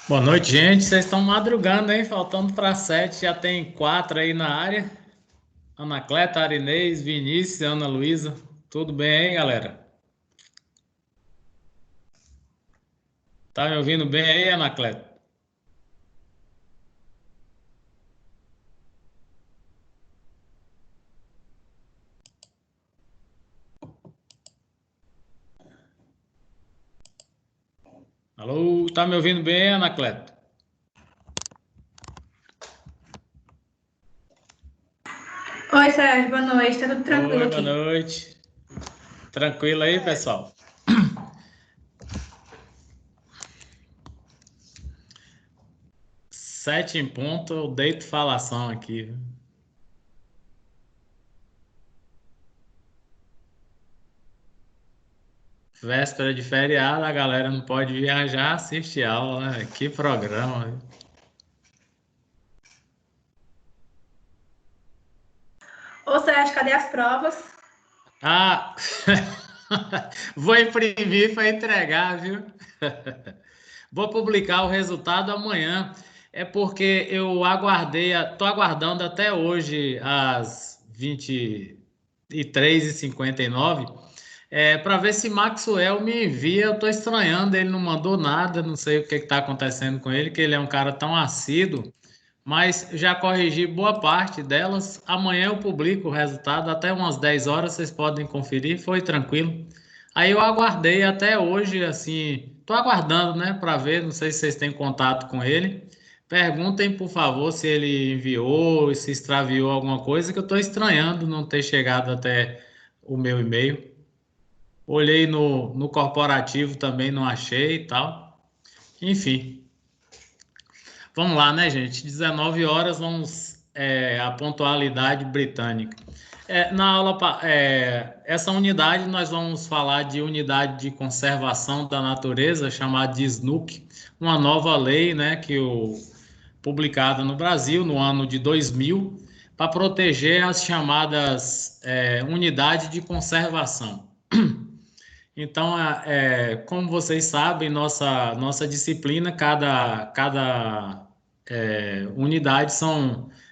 Boa noite, gente. Vocês estão madrugando, hein? Faltando para 7, já tem 4 aí na área. Anacleta, Arinês, Vinícius, Ana Luísa. Tudo bem aí, galera? Tá me ouvindo bem aí, Anacleta? Alô, tá me ouvindo bem, Anacleta? Oi, Sérgio, boa noite. Tá tudo tranquilo Oi, boa aqui. noite. Tranquilo aí, pessoal? 7 em ponto, eu deito falação aqui. Véspera de feriado, a galera não pode viajar, assiste aula, né? Que programa. Ô, Sérgio, cadê as provas? Ah, vou imprimir para entregar, viu? Vou publicar o resultado amanhã. É porque eu aguardei, tô aguardando até hoje às 23h59, para ver se Maxwell me envia. Eu tô estranhando, ele não mandou nada, não sei o que está acontecendo com ele, que ele é um cara tão assíduo, mas já corrigi boa parte delas. Amanhã eu publico o resultado, até umas 10 horas vocês podem conferir, foi tranquilo. Aí eu aguardei até hoje, assim, tô aguardando, né, para ver, não sei se vocês têm contato com ele. Perguntem, por favor, se ele enviou, se extraviou alguma coisa, que eu tô estranhando não ter chegado até o meu e-mail. Olhei no corporativo também, não achei e tal. Enfim. Vamos lá, né, gente? 19 horas, vamos a pontualidade britânica. Na aula, essa unidade nós vamos falar de unidade de conservação da natureza, chamada de SNUC, uma nova lei, né, publicada no Brasil no ano de 2000, para proteger as chamadas unidades de conservação. Então, como vocês sabem, nossa disciplina, cada unidade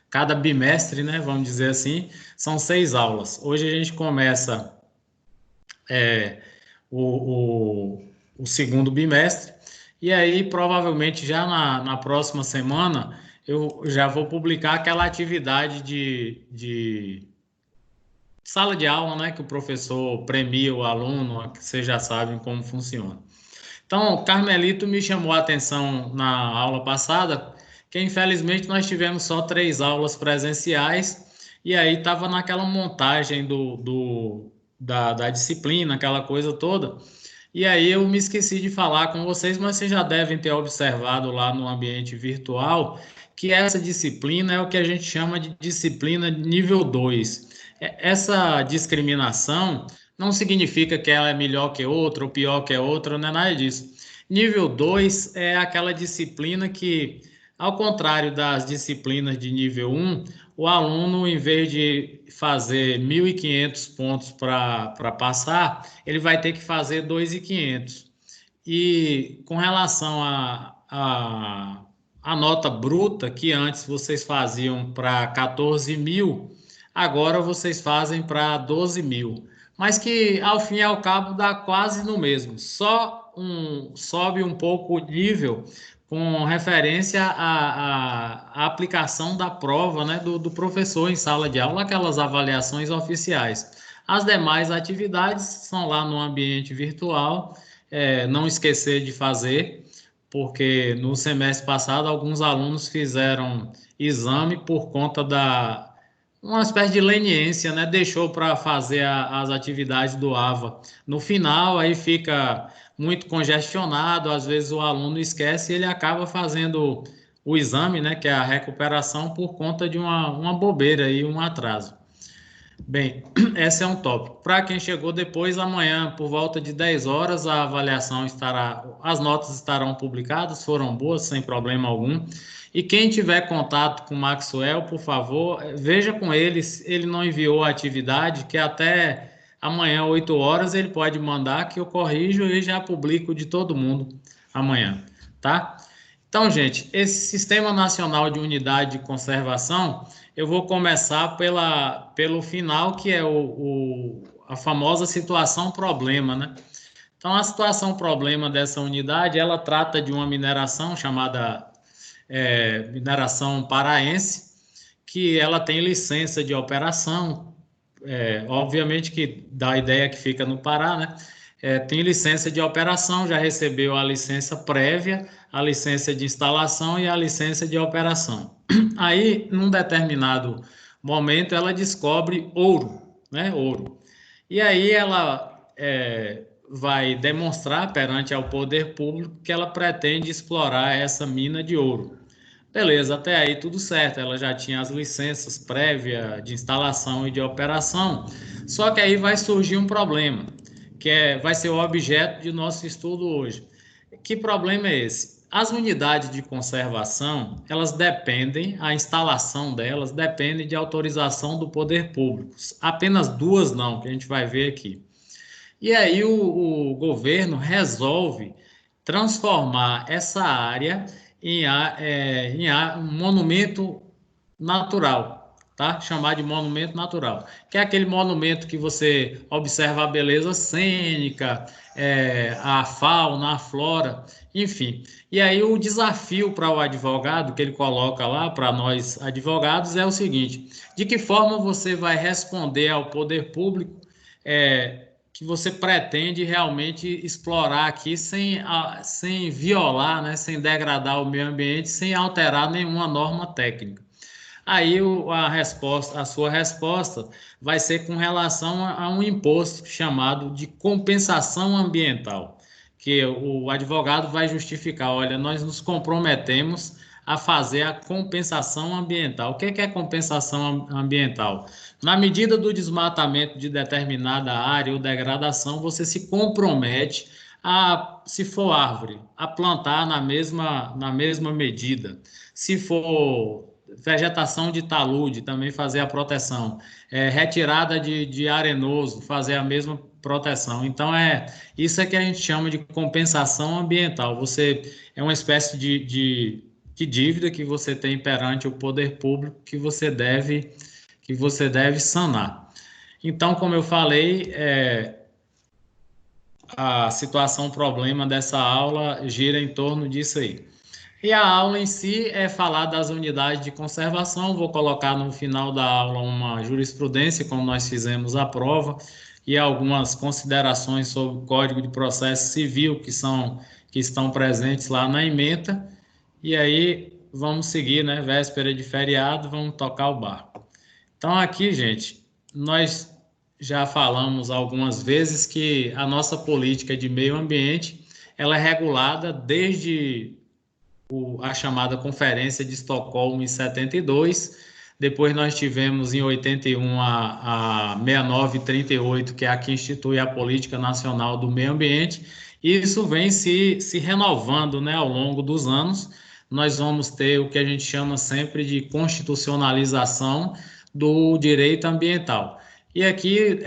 cada bimestre, né, vamos dizer assim, são 6 aulas. Hoje a gente começa o segundo bimestre, e aí provavelmente já na próxima semana eu já vou publicar aquela atividade de sala de aula, né, que o professor premia o aluno, que vocês já sabem como funciona. Então, o Carmelito me chamou a atenção na aula passada, que infelizmente nós tivemos só 3 aulas presenciais, e aí estava naquela montagem da disciplina, aquela coisa toda. E aí eu me esqueci de falar com vocês, mas vocês já devem ter observado lá no ambiente virtual que essa disciplina é o que a gente chama de disciplina nível 2. Essa discriminação não significa que ela é melhor que outra ou pior que a outra, não é nada disso. Nível 2 é aquela disciplina que, ao contrário das disciplinas de nível um, o aluno, em vez de fazer 1.500 pontos para passar, ele vai ter que fazer 2.500. E com relação a nota bruta, que antes vocês faziam para 14 mil, agora vocês fazem para 12 mil. Mas que ao fim e ao cabo dá quase no mesmo. Sobe um pouco o nível com referência à aplicação da prova, né, do professor em sala de aula, aquelas avaliações oficiais. As demais atividades são lá no ambiente virtual, não esquecer de fazer, porque no semestre passado alguns alunos fizeram exame por conta uma espécie de leniência, né? Deixou para fazer as atividades do AVA. No final, aí fica muito congestionado, às vezes o aluno esquece e ele acaba fazendo o exame, né? Que é a recuperação por conta de uma bobeira e um atraso. Bem, esse é um tópico. Para quem chegou depois, amanhã, por volta de 10 horas, a avaliação as notas estarão publicadas, foram boas, sem problema algum. E quem tiver contato com o Maxwell, por favor, veja com ele se ele não enviou a atividade, que até amanhã, 8 horas, ele pode mandar que eu corrijo e já publico de todo mundo amanhã, tá? Então, gente, esse Sistema Nacional de Unidade de Conservação, eu vou começar pelo final, que é a famosa situação problema, né? Então, a situação problema dessa unidade, ela trata de uma mineração chamada mineração paraense, que ela tem licença de operação, obviamente que dá a ideia que fica no Pará, né? Tem licença de operação, já recebeu a licença prévia, a licença de instalação e a licença de operação. Aí, num determinado momento, ela descobre ouro, né? Ouro. E aí ela vai demonstrar perante ao poder público que ela pretende explorar essa mina de ouro. Beleza, até aí tudo certo. Ela já tinha as licenças prévias de instalação e de operação. Só que aí vai surgir um problema, vai ser o objeto de nosso estudo hoje. Que problema é esse? As unidades de conservação, elas dependem, a instalação delas depende de autorização do poder público. Apenas duas não, que a gente vai ver aqui. E aí o governo resolve transformar essa área em um monumento natural, tá? Chamar de monumento natural, que é aquele monumento que você observa a beleza cênica, a fauna, a flora, enfim. E aí o desafio para o advogado que ele coloca lá, para nós advogados, é o seguinte: de que forma você vai responder ao poder público que você pretende realmente explorar aqui sem violar, né, sem degradar o meio ambiente, sem alterar nenhuma norma técnica. Aí a sua resposta vai ser com relação a um imposto chamado de compensação ambiental, que o advogado vai justificar, olha, nós nos comprometemos a fazer a compensação ambiental. O que é compensação ambiental? Na medida do desmatamento de determinada área ou degradação, você se compromete a, se for árvore, a plantar na mesma medida. Se for vegetação de talude, também fazer a proteção. Retirada de arenoso, fazer a mesma proteção. Então, isso é que a gente chama de compensação ambiental. É uma espécie de dívida que você tem perante o poder público que você deve sanar. Então, como eu falei, a situação problema dessa aula gira em torno disso aí. E a aula em si é falar das unidades de conservação. Vou colocar no final da aula uma jurisprudência, como nós fizemos a prova, e algumas considerações sobre o Código de Processo Civil que estão presentes lá na ementa. E aí vamos seguir, né? Véspera de feriado, vamos tocar o barco. Então aqui, gente, nós já falamos algumas vezes que a nossa política de meio ambiente ela é regulada desde a chamada Conferência de Estocolmo em 72, depois nós tivemos em 81 a 6938, que é a que institui a Política Nacional do Meio Ambiente, e isso vem se renovando, né, ao longo dos anos. Nós vamos ter o que a gente chama sempre de constitucionalização do direito ambiental. E aqui,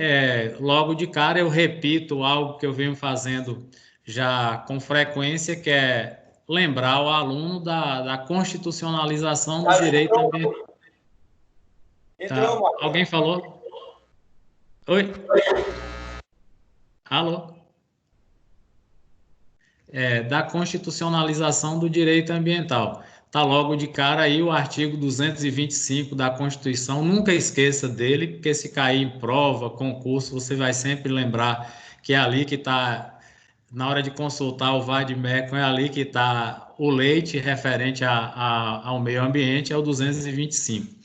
logo de cara, eu repito algo que eu venho fazendo já com frequência, que é lembrar o aluno da constitucionalização do direito ambiental. Tá. Alguém falou? Oi? Alô? Da constitucionalização do direito ambiental. Tá logo de cara aí o artigo 225 da Constituição. Nunca esqueça dele, porque se cair em prova, concurso, você vai sempre lembrar que é ali que está, na hora de consultar o vade-mecum, é ali que está o leite referente ao meio ambiente, é o 225.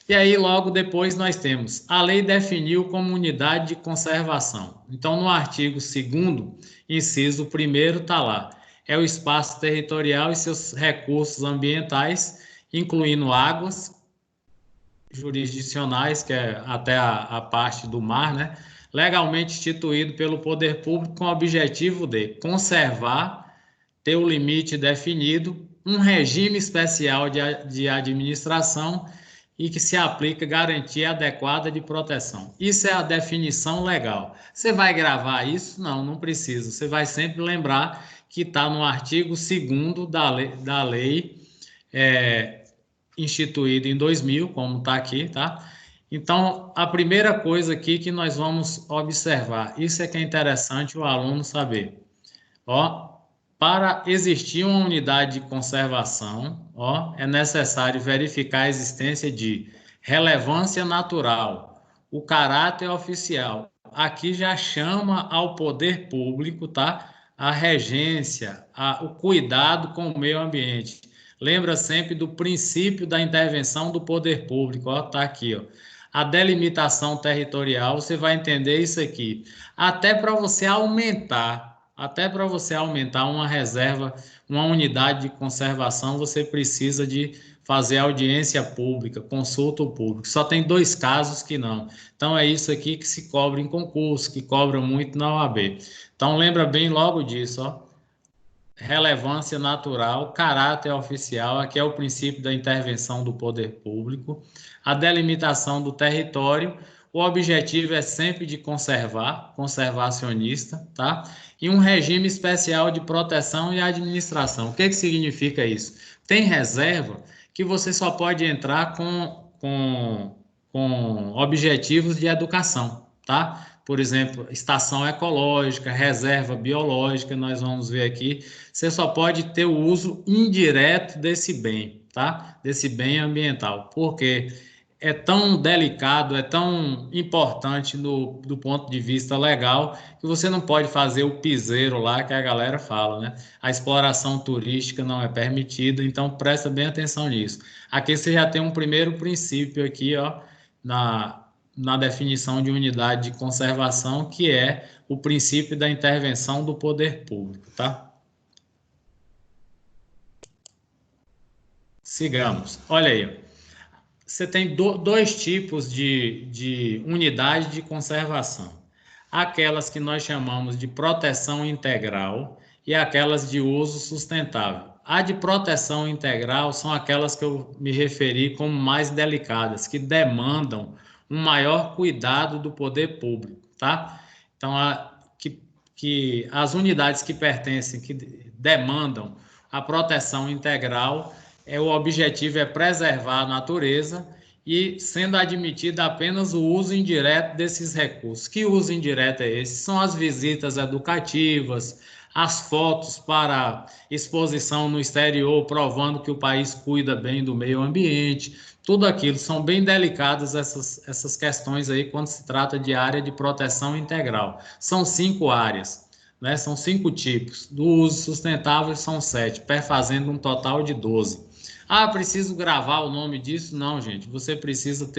E aí, logo depois, nós temos a lei definiu como unidade de conservação. Então, no artigo 2º, inciso 1º, está lá. É o espaço territorial e seus recursos ambientais, incluindo águas jurisdicionais, que é até a parte do mar, né? Legalmente instituído pelo poder público com o objetivo de conservar, ter o limite definido, um regime especial de administração e que se aplica garantia adequada de proteção. Isso é a definição legal. Você vai gravar isso? Não, não precisa. Você vai sempre lembrar que está no artigo 2º da lei instituída em 2000, como está aqui, tá? Então, a primeira coisa aqui que nós vamos observar, isso é que é interessante o aluno saber. Ó, para existir uma unidade de conservação, ó, é necessário verificar a existência de relevância natural, o caráter oficial. Aqui já chama ao poder público, tá? A regência, o cuidado com o meio ambiente. Lembra sempre do princípio da intervenção do poder público, ó, tá aqui, ó. A delimitação territorial, você vai entender isso aqui. Até para você aumentar uma reserva, uma unidade de conservação, você precisa de fazer audiência pública, consulta pública. Só tem 2 casos que não. Então, é isso aqui que se cobra em concurso, que cobra muito na OAB. Então, lembra bem logo disso, ó. Relevância natural, caráter oficial, aqui é o princípio da intervenção do poder público, a delimitação do território, o objetivo é sempre de conservar, conservacionista, tá? E um regime especial de proteção e administração. O que significa isso? Tem reserva que você só pode entrar com objetivos de educação, tá? Por exemplo, estação ecológica, reserva biológica, nós vamos ver aqui. Você só pode ter o uso indireto desse bem, tá? Desse bem ambiental. Porque é tão delicado, é tão importante do ponto de vista legal, que você não pode fazer o piseiro lá que a galera fala, né? A exploração turística não é permitida, então presta bem atenção nisso. Aqui você já tem um primeiro princípio aqui, ó, na definição de unidade de conservação, que é o princípio da intervenção do poder público, tá? Sigamos. Olha aí. Você tem 2 tipos de unidade de conservação. Aquelas que nós chamamos de proteção integral e aquelas de uso sustentável. A de proteção integral são aquelas que eu me referi como mais delicadas, que demandam um maior cuidado do poder público, tá? Então, que as unidades que pertencem, que demandam a proteção integral, o objetivo é preservar a natureza e sendo admitido apenas o uso indireto desses recursos. Que uso indireto é esse? São as visitas educativas, as fotos para exposição no exterior, provando que o país cuida bem do meio ambiente, tudo aquilo. São bem delicadas essas questões aí quando se trata de área de proteção integral. São 5 áreas, né? São 5 tipos. Do uso sustentável são 7, perfazendo um total de 12. Ah, preciso gravar o nome disso? Não, gente. Você precisa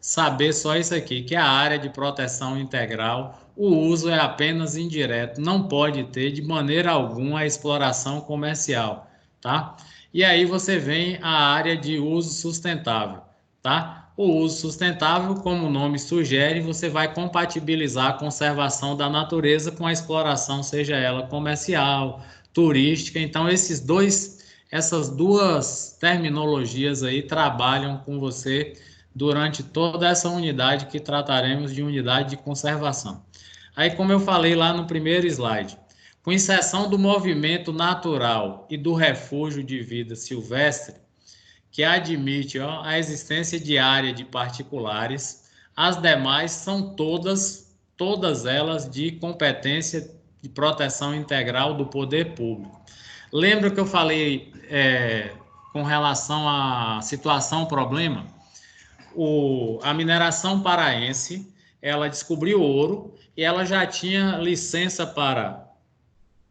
saber só isso aqui, que é a área de proteção integral. O uso é apenas indireto. Não pode ter, de maneira alguma, a exploração comercial, tá? E aí você vem a área de uso sustentável, tá? O uso sustentável, como o nome sugere, você vai compatibilizar a conservação da natureza com a exploração, seja ela comercial, turística. Então, essas 2 terminologias aí trabalham com você durante toda essa unidade que trataremos de unidade de conservação. Aí, como eu falei lá no primeiro slide, com exceção do movimento natural e do refúgio de vida silvestre, que admite a existência de área de particulares, as demais são todas elas de competência de proteção integral do poder público. Lembra que eu falei com relação à situação problema? A mineração paraense, ela descobriu ouro e ela já tinha licença para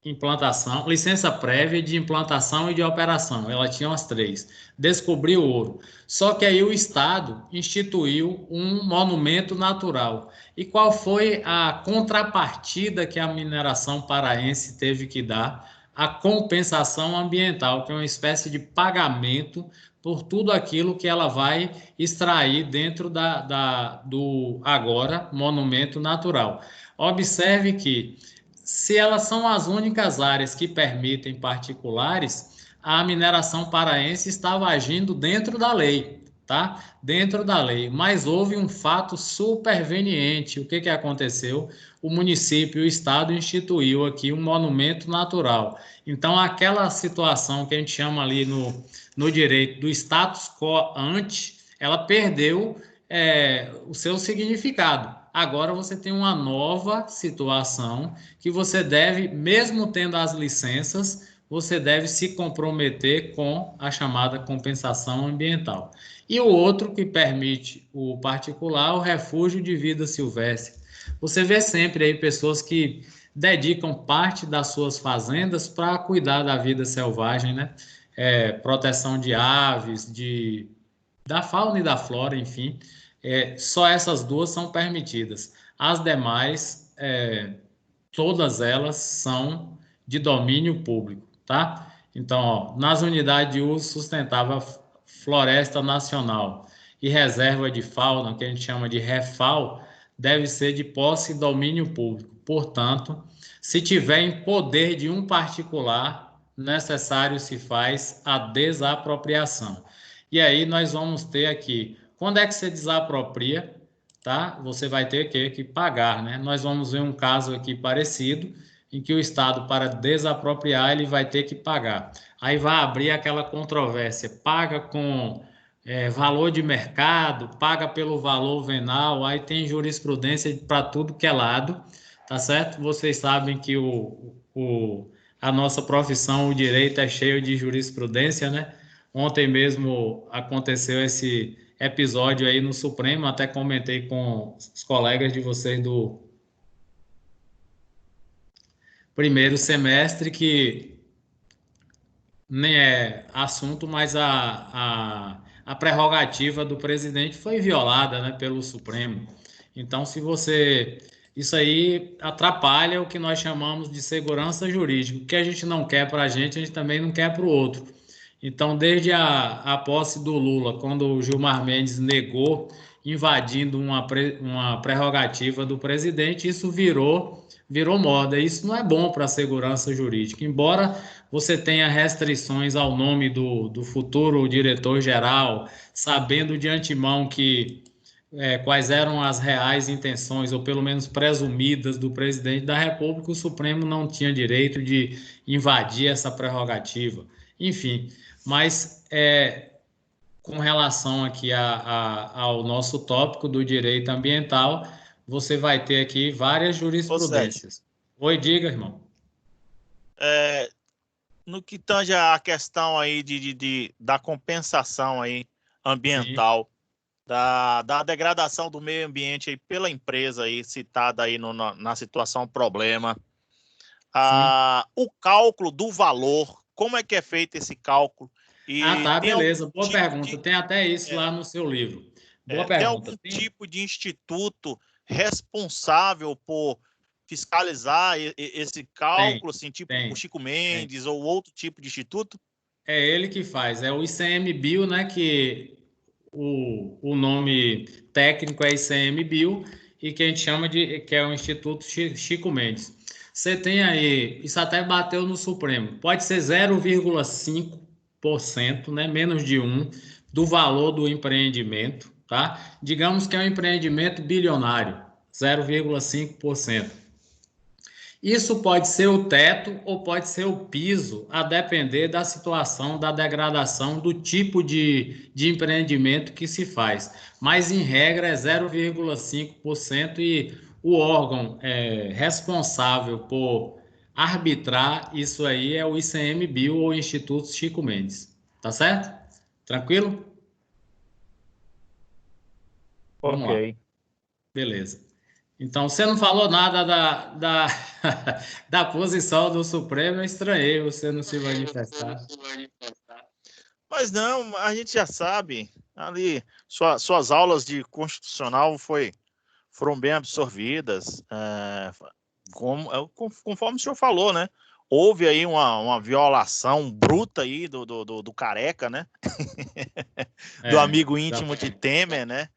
implantação, licença prévia de implantação e de operação. Ela tinha as 3. Descobriu ouro. Só que aí o Estado instituiu um monumento natural. E qual foi a contrapartida que a mineração paraense teve que dar? A compensação ambiental, que é uma espécie de pagamento por tudo aquilo que ela vai extrair dentro do agora monumento natural. Observe que, se elas são as únicas áreas que permitem particulares, a mineração paraense estava agindo dentro da lei, tá? Dentro da lei. Mas houve um fato superveniente. O que que aconteceu? O município e o estado instituiu aqui um monumento natural. Então, aquela situação que a gente chama ali no direito do status quo ante, ela perdeu o seu significado. Agora você tem uma nova situação que você deve, mesmo tendo as licenças, você deve se comprometer com a chamada compensação ambiental. E o outro que permite o particular, o refúgio de vida silvestre. Você vê sempre aí pessoas que dedicam parte das suas fazendas para cuidar da vida selvagem, né? Proteção de aves, da fauna e da flora, enfim. Só essas duas são permitidas. As demais, todas elas são de domínio público, tá? Então, ó, nas unidades de uso sustentável, floresta nacional e reserva de fauna, que a gente chama de REFAL, deve ser de posse e domínio público. Portanto, se tiver em poder de um particular, necessário se faz a desapropriação. E aí nós vamos ter aqui, quando é que você desapropria, tá? Você vai ter que pagar, né? Nós vamos ver um caso aqui parecido, em que o Estado, para desapropriar, ele vai ter que pagar. Aí vai abrir aquela controvérsia, paga com valor de mercado, paga pelo valor venal, aí tem jurisprudência para tudo que é lado, tá certo? Vocês sabem que a nossa profissão, o direito, é cheio de jurisprudência, né? Ontem mesmo aconteceu esse episódio aí no Supremo, até comentei com os colegas de vocês do primeiro semestre que nem é assunto, mas a prerrogativa do presidente foi violada, né, pelo Supremo. Então, se você. Isso aí atrapalha o que nós chamamos de segurança jurídica. O que a gente não quer para a gente também não quer para o outro. Então, desde a posse do Lula, quando o Gilmar Mendes negou, invadindo uma prerrogativa do presidente, isso virou moda. Isso não é bom para a segurança jurídica. Embora você tenha restrições ao nome do futuro diretor-geral, sabendo de antemão quais eram as reais intenções, ou pelo menos presumidas, do presidente da República, o Supremo não tinha direito de invadir essa prerrogativa. Enfim, mas com relação aqui ao nosso tópico do direito ambiental, você vai ter aqui várias jurisprudências. Oi, diga, irmão. No que tange a questão aí da compensação aí ambiental, da degradação do meio ambiente aí pela empresa aí citada aí na situação problema, o cálculo do valor, como é que é feito esse cálculo? Beleza, boa pergunta. Tem até isso lá no seu livro. Boa pergunta. Tem algum tipo de instituto responsável por fiscalizar esse cálculo, assim, tipo o Chico Mendes ou outro tipo de instituto? É ele que faz, é o ICMBio, né, que o nome técnico é ICMBio e que a gente chama que é o Instituto Chico Mendes. Você tem aí, isso até bateu no Supremo, pode ser 0,5%, né, menos de 1, do valor do empreendimento, tá? Digamos que é um empreendimento bilionário, 0,5%. Isso pode ser o teto ou pode ser o piso, a depender da situação, da degradação, do tipo de empreendimento que se faz. Mas, em regra, é 0,5% e o órgão responsável por arbitrar isso aí é o ICMBio ou Instituto Chico Mendes. Tá certo? Tranquilo? Vamos lá. Beleza. Então, você não falou nada da posição do Supremo, eu estranhei você não se manifestar. Mas não, a gente já sabe, ali, suas aulas de constitucional foram bem absorvidas, conforme o senhor falou, né? Houve aí uma violação bruta aí do Careca, né? Do amigo íntimo de Temer, né?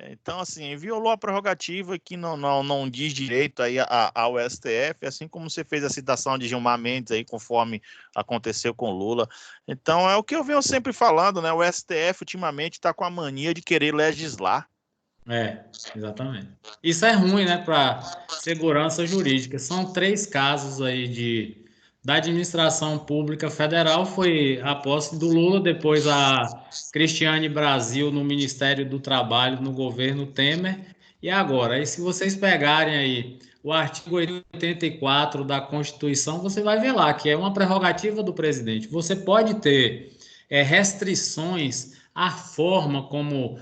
Então, assim, violou a prerrogativa que não diz direito aí ao STF, assim como você fez a citação de Gilmar Mendes aí, conforme aconteceu com Lula. Então, é o que eu venho sempre falando, né? O STF ultimamente está com a mania de querer legislar. Exatamente. Isso é ruim, né, para segurança jurídica. São 3 casos aí da administração pública federal, foi a posse do Lula, depois a Cristiane Brasil no Ministério do Trabalho, no governo Temer, e agora. Aí, se vocês pegarem aí o artigo 84 da Constituição, você vai ver lá que é uma prerrogativa do presidente. Você pode ter restrições à forma como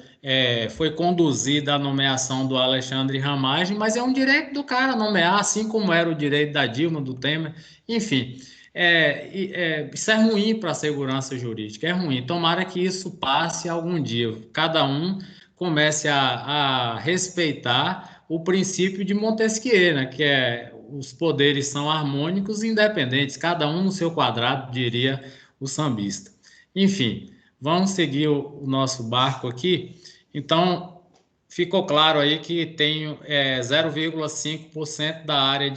foi conduzida a nomeação do Alexandre Ramagem, mas é um direito do cara nomear, assim como era o direito da Dilma, do Temer, enfim. Isso é ruim para a segurança jurídica, é ruim. Tomara que isso passe algum dia. Cada um comece a respeitar o princípio de Montesquieu, né, que é os poderes são harmônicos e independentes, cada um no seu quadrado, diria o sambista. Enfim, vamos seguir o nosso barco aqui. Então, ficou claro aí que tem 0,5% da área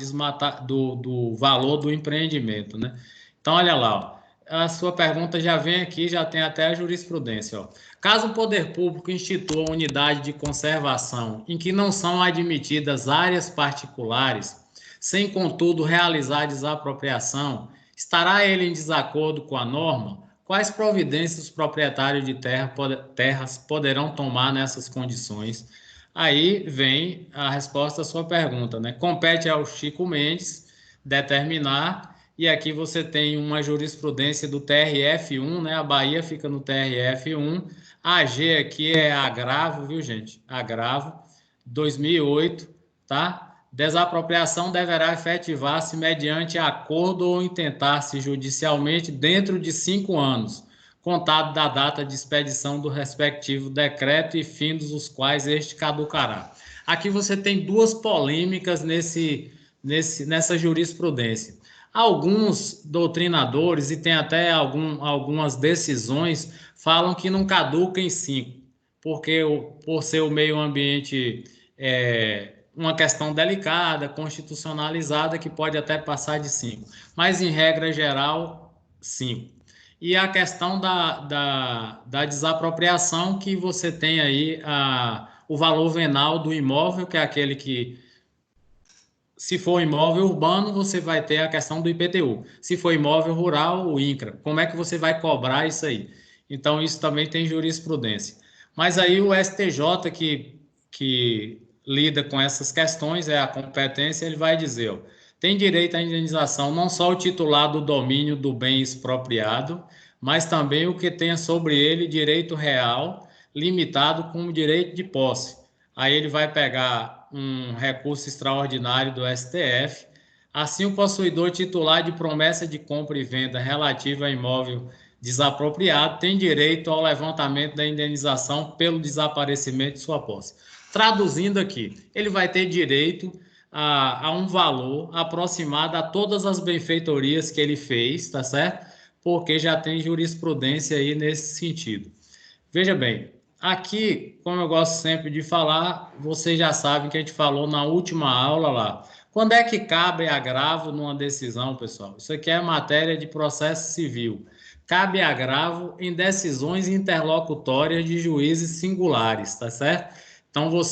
do valor do empreendimento, né? Então, olha lá, ó. A sua pergunta já vem aqui, já tem até a jurisprudência, ó. Caso o poder público institua unidade de conservação em que não são admitidas áreas particulares, sem contudo realizar desapropriação, estará ele em desacordo com a norma? Quais providências os proprietários de terras poderão tomar nessas condições? Aí vem a resposta à sua pergunta, né? Compete ao Chico Mendes determinar, e aqui você tem uma jurisprudência do TRF1, né? A Bahia fica no TRF1, a AG aqui é agravo, viu, gente? Agravo, 2008, tá? Desapropriação deverá efetivar-se mediante acordo ou intentar-se judicialmente dentro de 5 anos, contado da data de expedição do respectivo decreto e findos os quais este caducará. Aqui você tem 2 polêmicas nessa jurisprudência. Alguns doutrinadores, e tem até algumas decisões, falam que não caduca em 5, porque por ser o meio ambiente uma questão delicada, constitucionalizada, que pode até passar de 5. Mas, em regra geral, 5. E a questão da desapropriação, que você tem aí o valor venal do imóvel, que é aquele que, se for imóvel urbano, você vai ter a questão do IPTU. Se for imóvel rural, o INCRA. Como é que você vai cobrar isso aí? Então, isso também tem jurisprudência. Mas aí o STJ, que lida com essas questões, é a competência, ele vai dizer, ó, tem direito à indenização não só o titular do domínio do bem expropriado, mas também o que tenha sobre ele direito real, limitado como direito de posse. Aí ele vai pegar um recurso extraordinário do STF, assim o possuidor titular de promessa de compra e venda relativa a imóvel desapropriado tem direito ao levantamento da indenização pelo desaparecimento de sua posse. Traduzindo aqui, ele vai ter direito a um valor aproximado a todas as benfeitorias que ele fez, tá certo? Porque já tem jurisprudência aí nesse sentido. Veja bem, aqui, como eu gosto sempre de falar, vocês já sabem que a gente falou na última aula lá. Quando é que cabe agravo numa decisão, pessoal? Isso aqui é matéria de processo civil. Cabe agravo em decisões interlocutórias de juízes singulares, tá certo? Então, o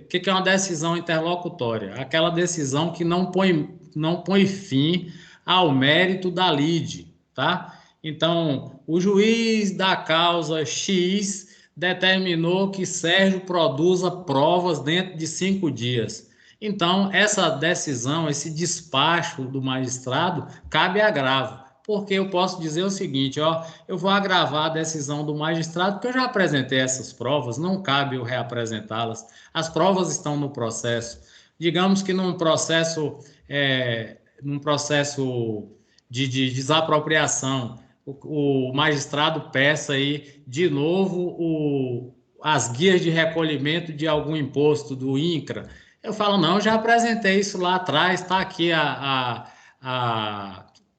que é uma decisão interlocutória? Aquela decisão que não põe fim ao mérito da lide, tá? Então, o juiz da causa X determinou que Sérgio produza provas dentro de 5 dias. Então, essa decisão, esse despacho do magistrado, cabe agravo. Porque eu posso dizer o seguinte, ó, eu vou agravar a decisão do magistrado, porque eu já apresentei essas provas, não cabe eu reapresentá-las. As provas estão no processo. Digamos que num processo de desapropriação, o magistrado peça aí de novo as guias de recolhimento de algum imposto do INCRA. Eu falo, não, eu já apresentei isso lá atrás, está aqui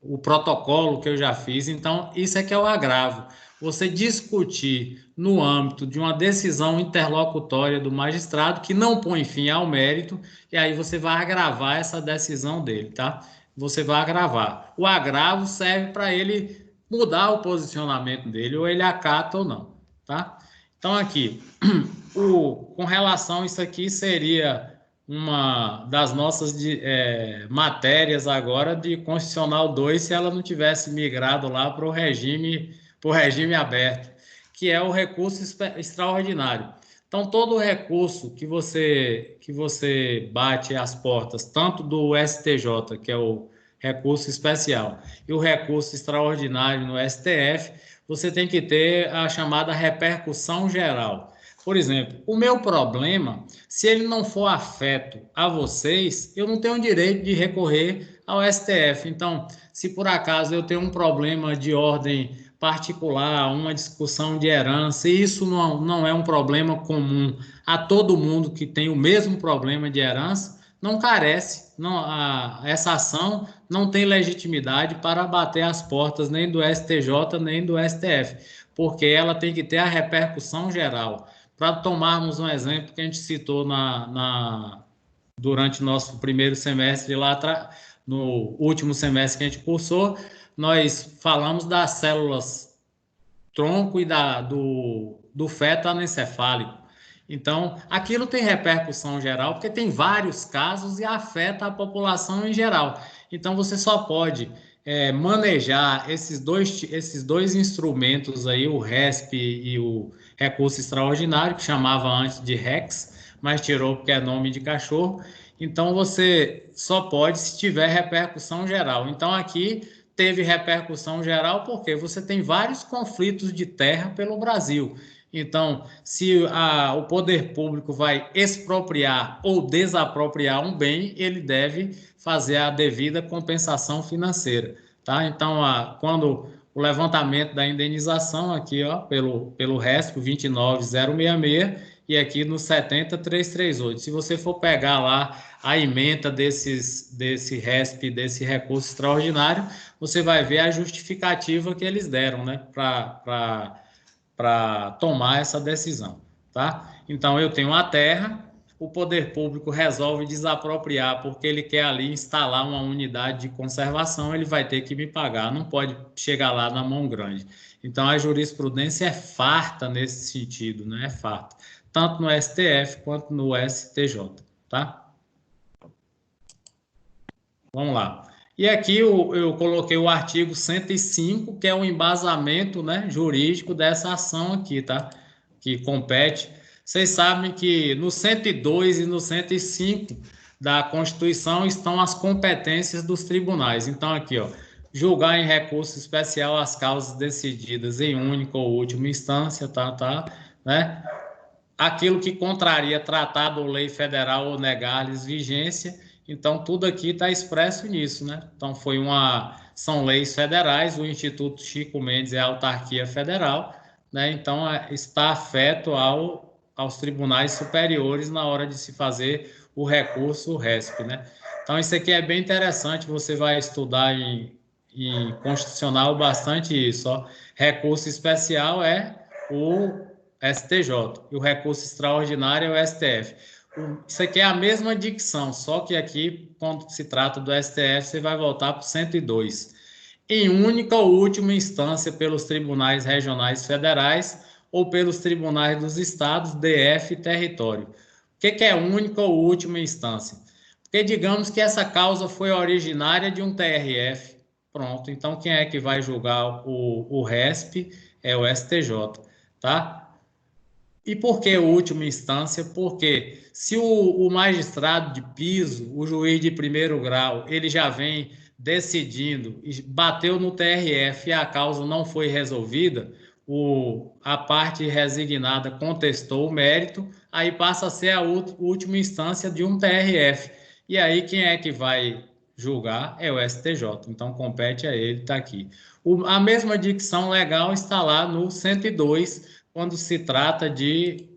o protocolo que eu já fiz, então isso é que é o agravo. você discutir no âmbito de uma decisão interlocutória do magistrado que não põe fim ao mérito, e aí você vai agravar essa decisão dele, tá? Você vai agravar. O agravo serve para ele mudar o posicionamento dele, ou ele acata ou não, tá? Então, aqui, com relação a isso aqui, seria uma das nossas matérias agora de Constitucional 2, se ela não tivesse migrado lá para o regime aberto, que é o recurso extraordinário. Então, todo recurso que você bate às portas, tanto do STJ, que é o recurso especial, e o recurso extraordinário no STF, você tem que ter a chamada repercussão geral. Por exemplo, o meu problema, se ele não for afeto a vocês, eu não tenho direito de recorrer ao STF. Então, se por acaso eu tenho um problema de ordem particular, uma discussão de herança, e isso não é um problema comum a todo mundo que tem o mesmo problema de herança, não carece, essa ação não tem legitimidade para bater as portas nem do STJ nem do STF, porque ela tem que ter a repercussão geral. Para tomarmos um exemplo que a gente citou durante o nosso primeiro semestre lá atrás, no último semestre que a gente cursou, nós falamos das células tronco e do feto anencefálico. Então, aquilo tem repercussão geral, porque tem vários casos e afeta a população em geral. Então, você só pode manejar esses dois instrumentos aí, o RESP e o recurso extraordinário, que chamava antes de REX, mas tirou porque é nome de cachorro. Então, você só pode se tiver repercussão geral. Então, aqui teve repercussão geral porque você tem vários conflitos de terra pelo Brasil. Então, se o poder público vai expropriar ou desapropriar um bem, ele deve fazer a devida compensação financeira, tá? Então, quando o levantamento da indenização aqui, ó, pelo RESP 29066 e aqui no 70338. Se você for pegar lá a ementa desse RESP, desse recurso extraordinário, você vai ver a justificativa que eles deram, né, para tomar essa decisão, tá? Então, eu tenho a terra, o poder público resolve desapropriar porque ele quer ali instalar uma unidade de conservação, ele vai ter que me pagar, não pode chegar lá na mão grande. Então, a jurisprudência é farta nesse sentido, né? É farta, tanto no STF quanto no STJ, tá? Vamos lá. E aqui eu coloquei o artigo 105, que é o embasamento, né, jurídico dessa ação aqui, tá? Que compete. Vocês sabem que no 102 e no 105 da Constituição estão as competências dos tribunais. Então, aqui, ó, julgar em recurso especial as causas decididas em única ou última instância, tá, né? Aquilo que contraria tratado ou lei federal ou negar-lhes vigência. Então, tudo aqui está expresso nisso, né? Então, são leis federais, o Instituto Chico Mendes é a autarquia federal, né? Então, está afeto aos tribunais superiores na hora de se fazer o recurso, o RESP, né? Então, isso aqui é bem interessante, você vai estudar em constitucional bastante isso, ó. Recurso especial é o STJ, e o recurso extraordinário é o STF. Isso aqui é a mesma dicção, só que aqui, quando se trata do STF, você vai voltar para o 102. Em única ou última instância pelos tribunais regionais federais ou pelos tribunais dos estados, DF e território. O que é única ou última instância? Porque digamos que essa causa foi originária de um TRF. Pronto, então quem é que vai julgar o RESP? É o STJ, tá? E por que última instância? Porque se o magistrado de piso, o juiz de primeiro grau, ele já vem decidindo, bateu no TRF e a causa não foi resolvida, a parte resignada contestou o mérito, aí passa a ser a última instância de um TRF. E aí quem é que vai julgar? É o STJ. Então compete a ele, está aqui. A mesma dicção legal está lá no 102, quando se trata de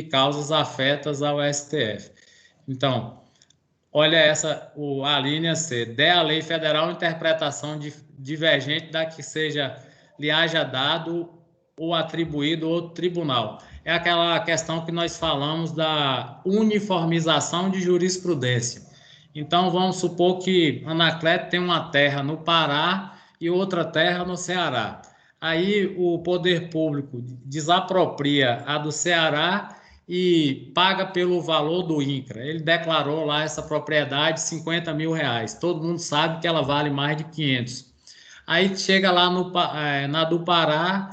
causas afetas ao STF. Então, olha a linha C. Der a lei federal interpretação divergente da que lhe haja dado ou atribuído a outro tribunal. É aquela questão que nós falamos da uniformização de jurisprudência. Então, vamos supor que Anacleto tem uma terra no Pará e outra terra no Ceará. Aí o poder público desapropria a do Ceará e paga pelo valor do INCRA. Ele declarou lá essa propriedade R$ 50 mil. Todo mundo sabe que ela vale mais de 500. Aí chega lá na do Pará,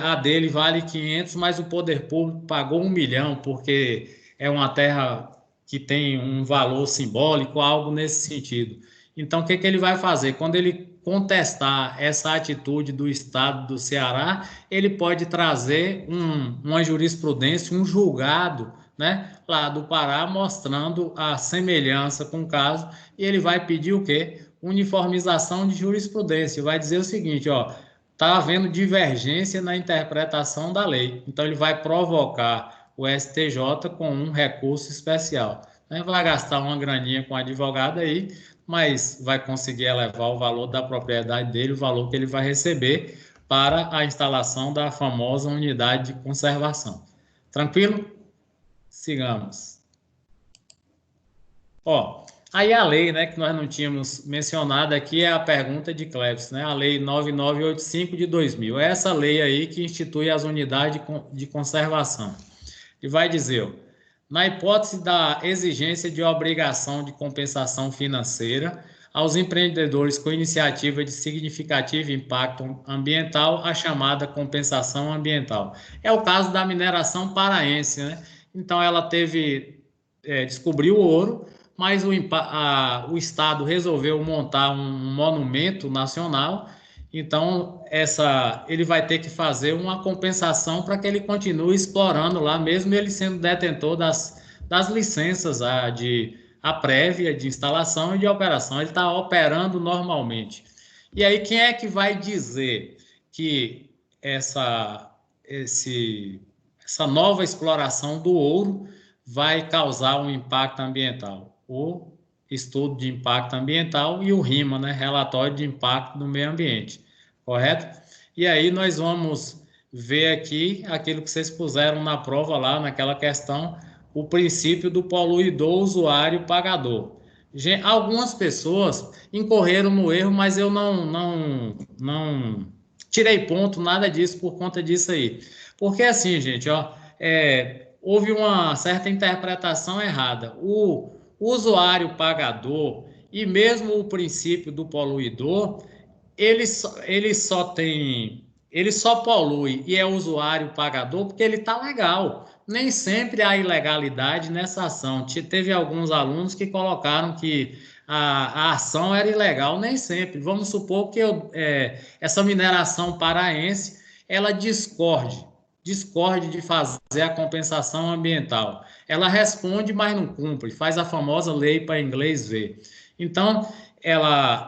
a dele vale 500, mas o poder público pagou 1 milhão, porque é uma terra que tem um valor simbólico, algo nesse sentido. Então, o que ele vai fazer? Quando ele contestar essa atitude do Estado do Ceará, ele pode trazer uma jurisprudência, um julgado, né, lá do Pará, mostrando a semelhança com o caso, e ele vai pedir o quê? Uniformização de jurisprudência. Vai dizer o seguinte, ó, está havendo divergência na interpretação da lei. Então, ele vai provocar o STJ com um recurso especial. Vai gastar uma graninha com o advogado aí, mas vai conseguir elevar o valor da propriedade dele, o valor que ele vai receber para a instalação da famosa unidade de conservação. Tranquilo? Sigamos. Ó, aí a lei, né, que nós não tínhamos mencionado aqui é a pergunta de Cleves, né, a lei 9985 de 2000. É essa lei aí que institui as unidades de conservação. E vai dizer, ó, na hipótese da exigência de obrigação de compensação financeira aos empreendedores com iniciativa de significativo impacto ambiental, a chamada compensação ambiental. É o caso da mineração paraense, né? Então, ela descobriu o ouro, mas o Estado resolveu montar um monumento nacional. Então, ele vai ter que fazer uma compensação para que ele continue explorando lá, mesmo ele sendo detentor das licenças a prévia de instalação e de operação. Ele está operando normalmente. E aí, quem é que vai dizer que essa nova exploração do ouro vai causar um impacto ambiental? O estudo de impacto ambiental e o RIMA, né, relatório de impacto do meio ambiente, correto? E aí nós vamos ver aqui aquilo que vocês puseram na prova lá, naquela questão, o princípio do poluidor, usuário, pagador. Algumas pessoas incorreram no erro, mas eu não tirei ponto, nada disso por conta disso aí. Porque assim, gente, ó, houve uma certa interpretação errada. O usuário pagador e mesmo o princípio do poluidor, ele só polui e é usuário pagador porque ele está legal. Nem sempre há ilegalidade nessa ação. Teve alguns alunos que colocaram que a ação era ilegal, nem sempre. Vamos supor que essa mineração paraense, ela discorde de fazer a compensação ambiental. Ela responde, mas não cumpre, faz a famosa lei para inglês ver. Então,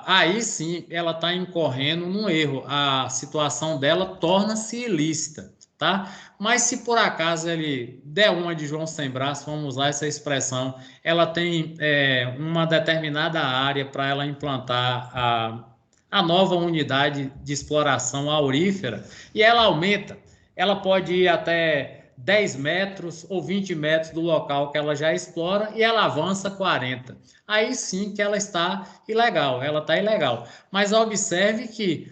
aí sim, ela está incorrendo num erro. A situação dela torna-se ilícita, tá? Mas se por acaso ele der uma de João sem braço, vamos usar essa expressão, ela tem uma determinada área para ela implantar a nova unidade de exploração aurífera e ela aumenta. Ela pode ir até 10 metros ou 20 metros do local que ela já explora e ela avança 40. Aí sim que ela está ilegal, ela está ilegal. Mas observe que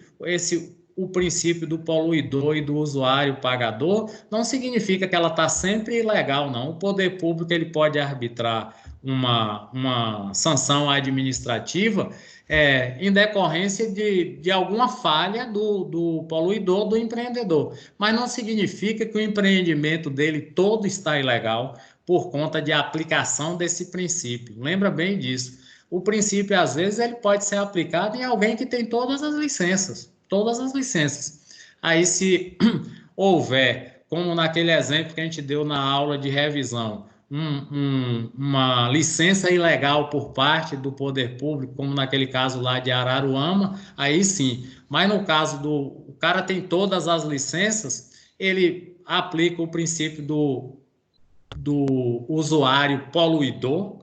o princípio do poluidor e do usuário pagador não significa que ela está sempre ilegal, não. O poder público ele pode arbitrar uma sanção administrativa em decorrência de alguma falha do poluidor, do empreendedor. Mas não significa que o empreendimento dele todo está ilegal por conta de aplicação desse princípio. Lembra bem disso. O princípio, às vezes, ele pode ser aplicado em alguém que tem todas as licenças. Aí, se houver, como naquele exemplo que a gente deu na aula de revisão, uma licença ilegal por parte do poder público, como naquele caso lá de Araruama, aí sim. Mas no caso o cara tem todas as licenças, ele aplica o princípio do usuário poluidor,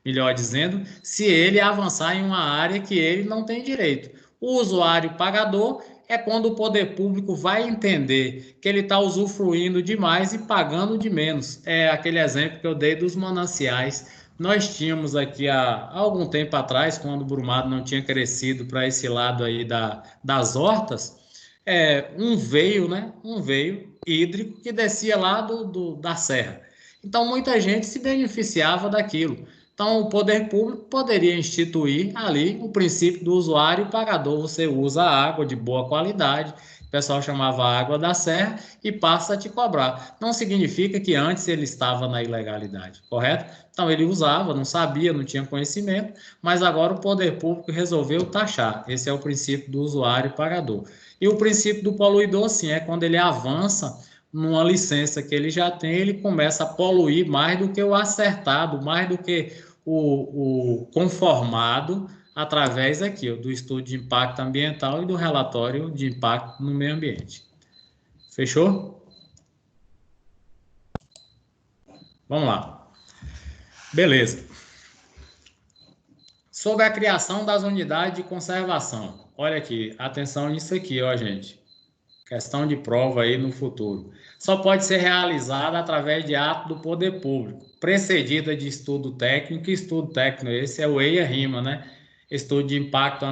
melhor dizendo, se ele avançar em uma área que ele não tem direito. O usuário pagador é quando o poder público vai entender que ele está usufruindo demais e pagando de menos. É aquele exemplo que eu dei dos mananciais. Nós tínhamos aqui há algum tempo atrás, quando o Brumado não tinha crescido para esse lado aí das hortas, um veio, né? Um veio hídrico que descia lá da serra. Então, muita gente se beneficiava daquilo. Então, o poder público poderia instituir ali o princípio do usuário pagador. Você usa água de boa qualidade, o pessoal chamava água da serra e passa a te cobrar. Não significa que antes ele estava na ilegalidade, correto? Então, ele usava, não sabia, não tinha conhecimento, mas agora o poder público resolveu taxar. Esse é o princípio do usuário pagador. E o princípio do poluidor, sim, é quando ele avança numa licença que ele já tem, ele começa a poluir mais do que o acertado, mais do que o conformado através aqui, ó, do estudo de impacto ambiental e do relatório de impacto no meio ambiente. Fechou? Vamos lá. Beleza. Sobre a criação das unidades de conservação. Olha aqui, atenção nisso aqui, ó, gente. Questão de prova aí no futuro. Só pode ser realizada através de ato do poder público, precedida de estudo técnico. Estudo técnico esse é o EIA-RIMA, né? Estudo de impacto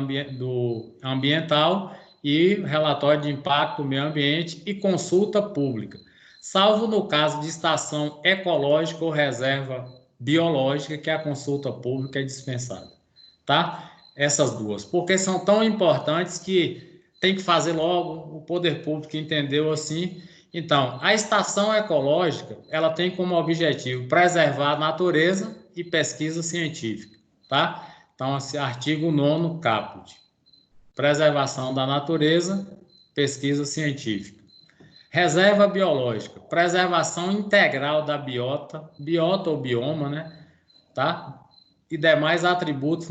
ambiental e relatório de impacto do meio ambiente e consulta pública, salvo no caso de estação ecológica ou reserva biológica, que a consulta pública é dispensada, tá? Essas duas, porque são tão importantes que tem que fazer logo, o poder público entendeu assim. Então, a estação ecológica, ela tem como objetivo preservar a natureza e pesquisa científica, tá? Então, esse artigo 9º caput. Preservação da natureza, pesquisa científica. Reserva biológica, preservação integral da biota ou bioma, né? Tá? E demais atributos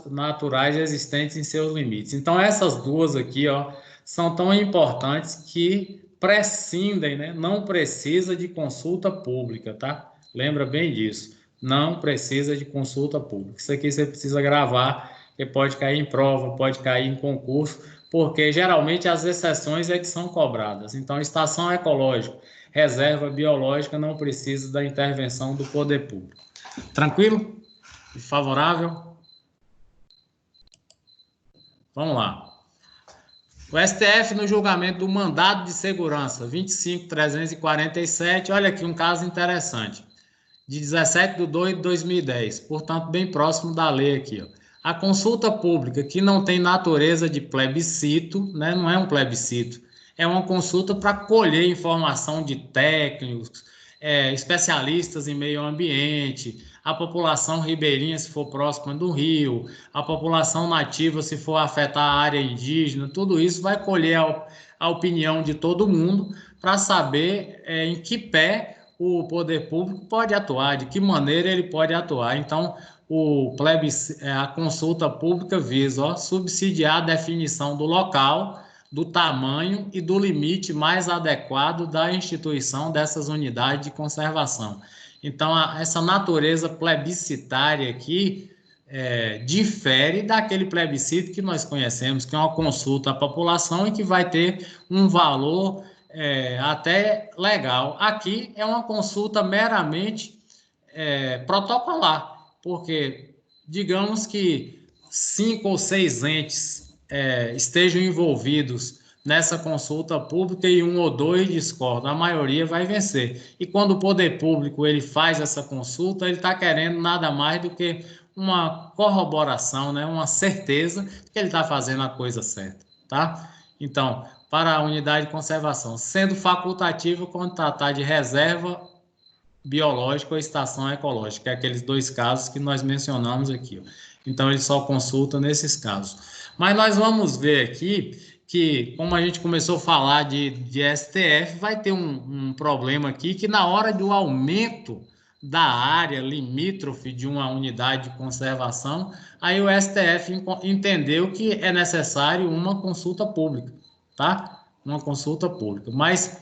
naturais existentes em seus limites. Então, essas duas aqui, ó, são tão importantes que prescindem, né? Não precisa de consulta pública, tá? Lembra bem disso. Não precisa de consulta pública. Isso aqui você precisa gravar, que pode cair em prova, pode cair em concurso, porque geralmente as exceções é que são cobradas. Então, estação ecológica, reserva biológica não precisa da intervenção do poder público. Tranquilo? Favorável? Vamos lá. O STF, no julgamento do mandado de segurança 25.347, olha aqui um caso interessante, de 17/2/2010, portanto, bem próximo da lei aqui, ó. A consulta pública, que não tem natureza de plebiscito, né, não é um plebiscito, é uma consulta para colher informação de técnicos, especialistas em meio ambiente, a população ribeirinha, se for próxima do rio, a população nativa, se for afetar a área indígena, tudo isso vai colher a opinião de todo mundo para saber em que pé o poder público pode atuar, de que maneira ele pode atuar. Então, a consulta pública visa subsidiar a definição do local, do tamanho e do limite mais adequado da instituição dessas unidades de conservação. Então, essa natureza plebiscitária aqui difere daquele plebiscito que nós conhecemos, que é uma consulta à população e que vai ter um valor até legal. Aqui é uma consulta meramente protocolar, porque digamos que 5 ou 6 entes estejam envolvidos nessa consulta pública e 1 ou 2 discordam, a maioria vai vencer. E quando o poder público ele faz essa consulta, ele está querendo nada mais do que uma corroboração, né? Uma certeza que ele está fazendo a coisa certa, tá? Então, para a unidade de conservação, sendo facultativo quando tratar de reserva biológica ou estação ecológica, que é aqueles 2 casos que nós mencionamos aqui, ó. Então, ele só consulta nesses casos. Mas nós vamos ver aqui que, como a gente começou a falar de STF, vai ter um problema aqui, que na hora do aumento da área limítrofe de uma unidade de conservação, aí o STF entendeu que é necessário uma consulta pública, tá? Uma consulta pública. Mas,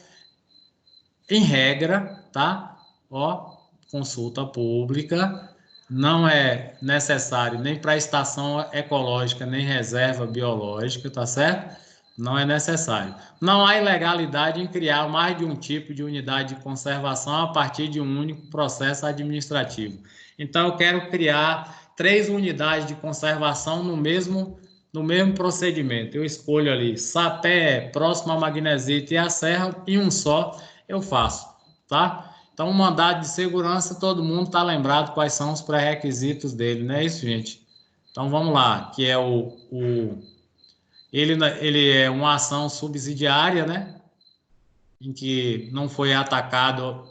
em regra, tá? Ó, consulta pública não é necessário nem para estação ecológica, nem reserva biológica, tá certo? Não é necessário. Não há ilegalidade em criar mais de um tipo de unidade de conservação a partir de um único processo administrativo. Então, eu quero criar 3 unidades de conservação no mesmo procedimento. Eu escolho ali Sapé, próximo a Magnesita e a Serra, e um só eu faço, tá? Então, o mandado de segurança, todo mundo está lembrado quais são os pré-requisitos dele, não é isso, gente? Então, vamos lá, que é ele é uma ação subsidiária, né? Em que não foi atacado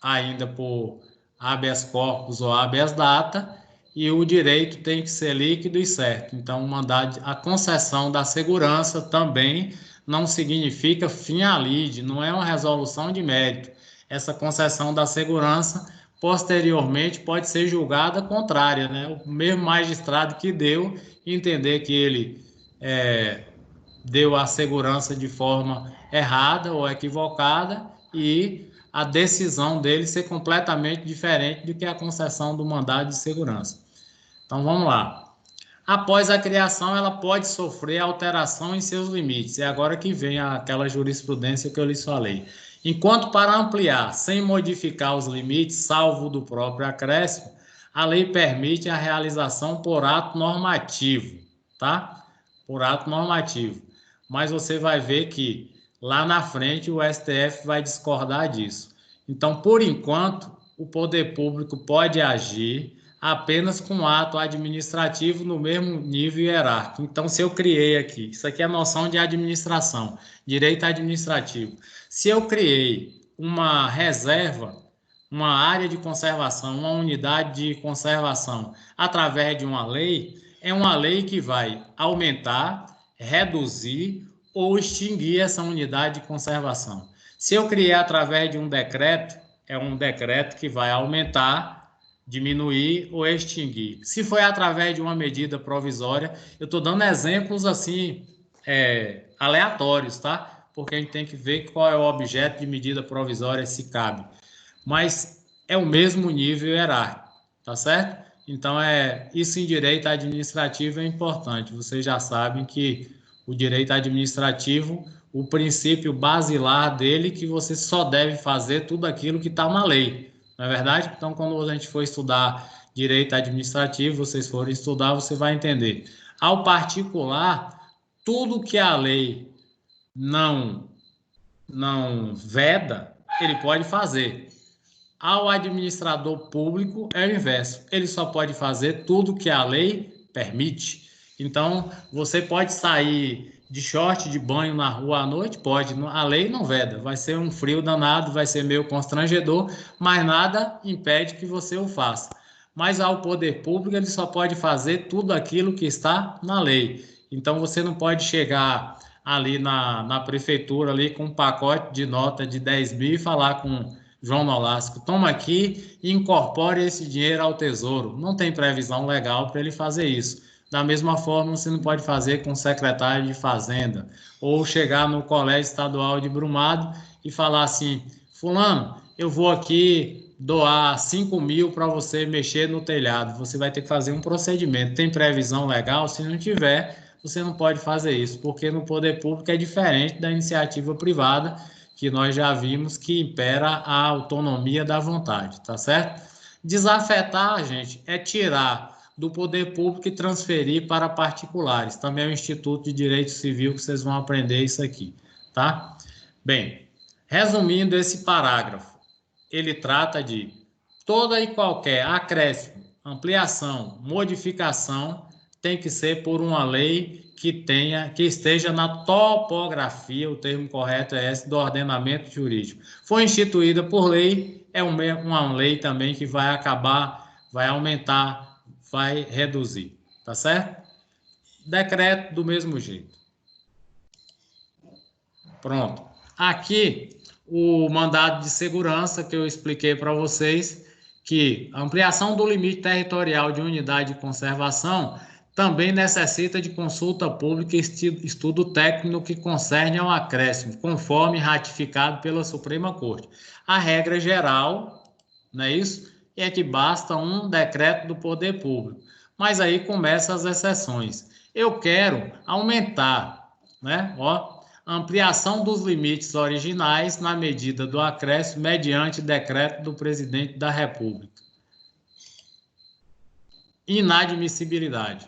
ainda por habeas corpus ou habeas data, e o direito tem que ser líquido e certo. Então, a concessão da segurança também não significa fim à lide, não é uma resolução de mérito. Essa concessão da segurança, posteriormente, pode ser julgada contrária, né? O mesmo magistrado que deu, entender que ele deu a segurança de forma errada ou equivocada, e a decisão dele ser completamente diferente do que a concessão do mandado de segurança. Então, vamos lá. Após a criação, ela pode sofrer alteração em seus limites. É agora que vem aquela jurisprudência que eu lhes falei. Enquanto para ampliar, sem modificar os limites, salvo do próprio acréscimo, a lei permite a realização por ato normativo, tá? Por ato normativo. Mas você vai ver que lá na frente o STF vai discordar disso. Então, por enquanto, o poder público pode agir apenas com ato administrativo no mesmo nível hierárquico. Então, se eu criei aqui, isso aqui é a noção de administração, direito administrativo. Se eu criei uma reserva, uma área de conservação, uma unidade de conservação, através de uma lei, é uma lei que vai aumentar, reduzir ou extinguir essa unidade de conservação. Se eu criei através de um decreto, é um decreto que vai aumentar, diminuir ou extinguir. Se foi através de uma medida provisória, eu estou dando exemplos assim aleatórios, tá? Porque a gente tem que ver qual é o objeto de medida provisória, se cabe. Mas é o mesmo nível hierárquico, tá certo? Então, isso em direito administrativo é importante. Vocês já sabem que o direito administrativo, o princípio basilar dele, que você só deve fazer tudo aquilo que está na lei. Não é verdade? Então, quando a gente for estudar direito administrativo, vocês forem estudar, você vai entender. Ao particular, tudo que a lei não veda, ele pode fazer. Ao administrador público, é o inverso. Ele só pode fazer tudo que a lei permite. Então, você pode sair de short, de banho na rua à noite? Pode. A lei não veda. Vai ser um frio danado, vai ser meio constrangedor, mas nada impede que você o faça. Mas ao poder público, ele só pode fazer tudo aquilo que está na lei. Então, você não pode chegar ali na prefeitura ali com um pacote de nota de 10 mil e falar com João Nolasco, toma aqui e incorpore esse dinheiro ao tesouro. Não tem previsão legal para ele fazer isso. Da mesma forma, você não pode fazer com o secretário de Fazenda, ou chegar no Colégio Estadual de Brumado e falar assim, fulano, eu vou aqui doar 5 mil para você mexer no telhado. Você vai ter que fazer um procedimento. Tem previsão legal? Se não tiver, você não pode fazer isso, porque no poder público é diferente da iniciativa privada, que nós já vimos que impera a autonomia da vontade, tá certo? Desafetar, gente, é tirar do poder público e transferir para particulares. Também é o Instituto de Direito Civil que vocês vão aprender isso aqui, tá? Bem, resumindo esse parágrafo, ele trata de toda e qualquer acréscimo, ampliação, modificação, tem que ser por uma lei que esteja na topografia, o termo correto é esse, do ordenamento jurídico. Foi instituída por lei, é uma lei também que vai acabar, vai aumentar, vai reduzir, tá certo? Decreto do mesmo jeito. Pronto. Aqui, o mandado de segurança que eu expliquei para vocês, que a ampliação do limite territorial de unidade de conservação também necessita de consulta pública e estudo técnico que concerne ao acréscimo, conforme ratificado pela Suprema Corte. A regra geral, não é isso? É que basta um decreto do poder público. Mas aí começam as exceções. Eu quero aumentar, né? Ó, ampliação dos limites originais na medida do acréscimo mediante decreto do presidente da República. Inadmissibilidade.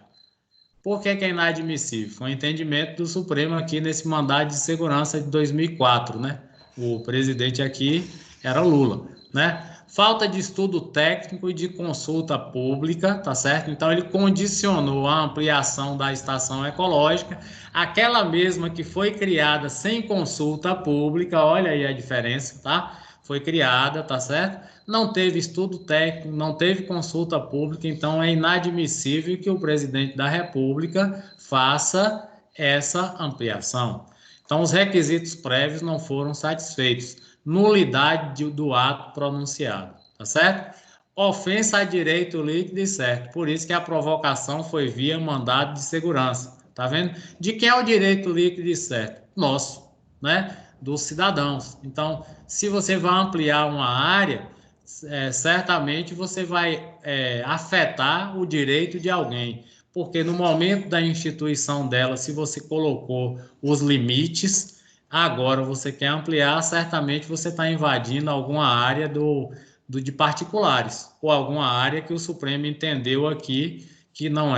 Por que é inadmissível? Foi um entendimento do Supremo aqui nesse mandado de segurança de 2004, né? O presidente aqui era Lula, né? Falta de estudo técnico e de consulta pública, tá certo? Então, ele condicionou a ampliação da estação ecológica, aquela mesma que foi criada sem consulta pública, olha aí a diferença, tá? Foi criada, tá certo? Não teve estudo técnico, não teve consulta pública, então é inadmissível que o presidente da República faça essa ampliação. Então, os requisitos prévios não foram satisfeitos. Nulidade do ato pronunciado, tá certo? Ofensa a direito líquido e certo. Por isso que a provocação foi via mandado de segurança, tá vendo? De quem é o direito líquido e certo? Nosso, né? Dos cidadãos. Então, se você vai ampliar uma área, certamente você vai afetar o direito de alguém, porque no momento da instituição dela, se você colocou os limites, agora você quer ampliar, certamente você está invadindo alguma área de particulares, ou alguma área que o Supremo entendeu aqui que não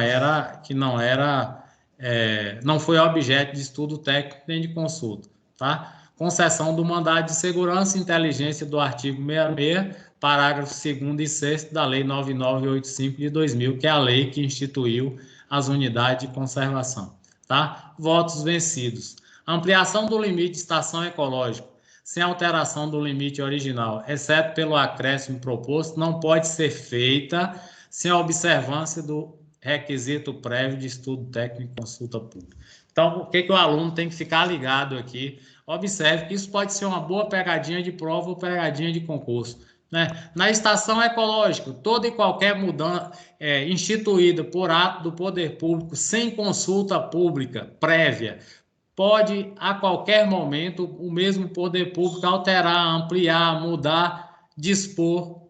foi objeto de estudo técnico nem de consulta, tá? Concessão do mandado de segurança e inteligência do artigo 66, parágrafo 2º e 6º da Lei 9985 de 2000, que é a lei que instituiu as unidades de conservação, tá? Votos vencidos. Ampliação do limite de estação ecológica, sem alteração do limite original, exceto pelo acréscimo proposto, não pode ser feita sem a observância do requisito prévio de estudo técnico e consulta pública. Então, o que o aluno tem que ficar ligado aqui? Observe que isso pode ser uma boa pegadinha de prova ou pegadinha de concurso, né? Na estação ecológica, toda e qualquer mudança instituída por ato do poder público sem consulta pública prévia, pode, a qualquer momento, o mesmo poder público alterar, ampliar, mudar, dispor.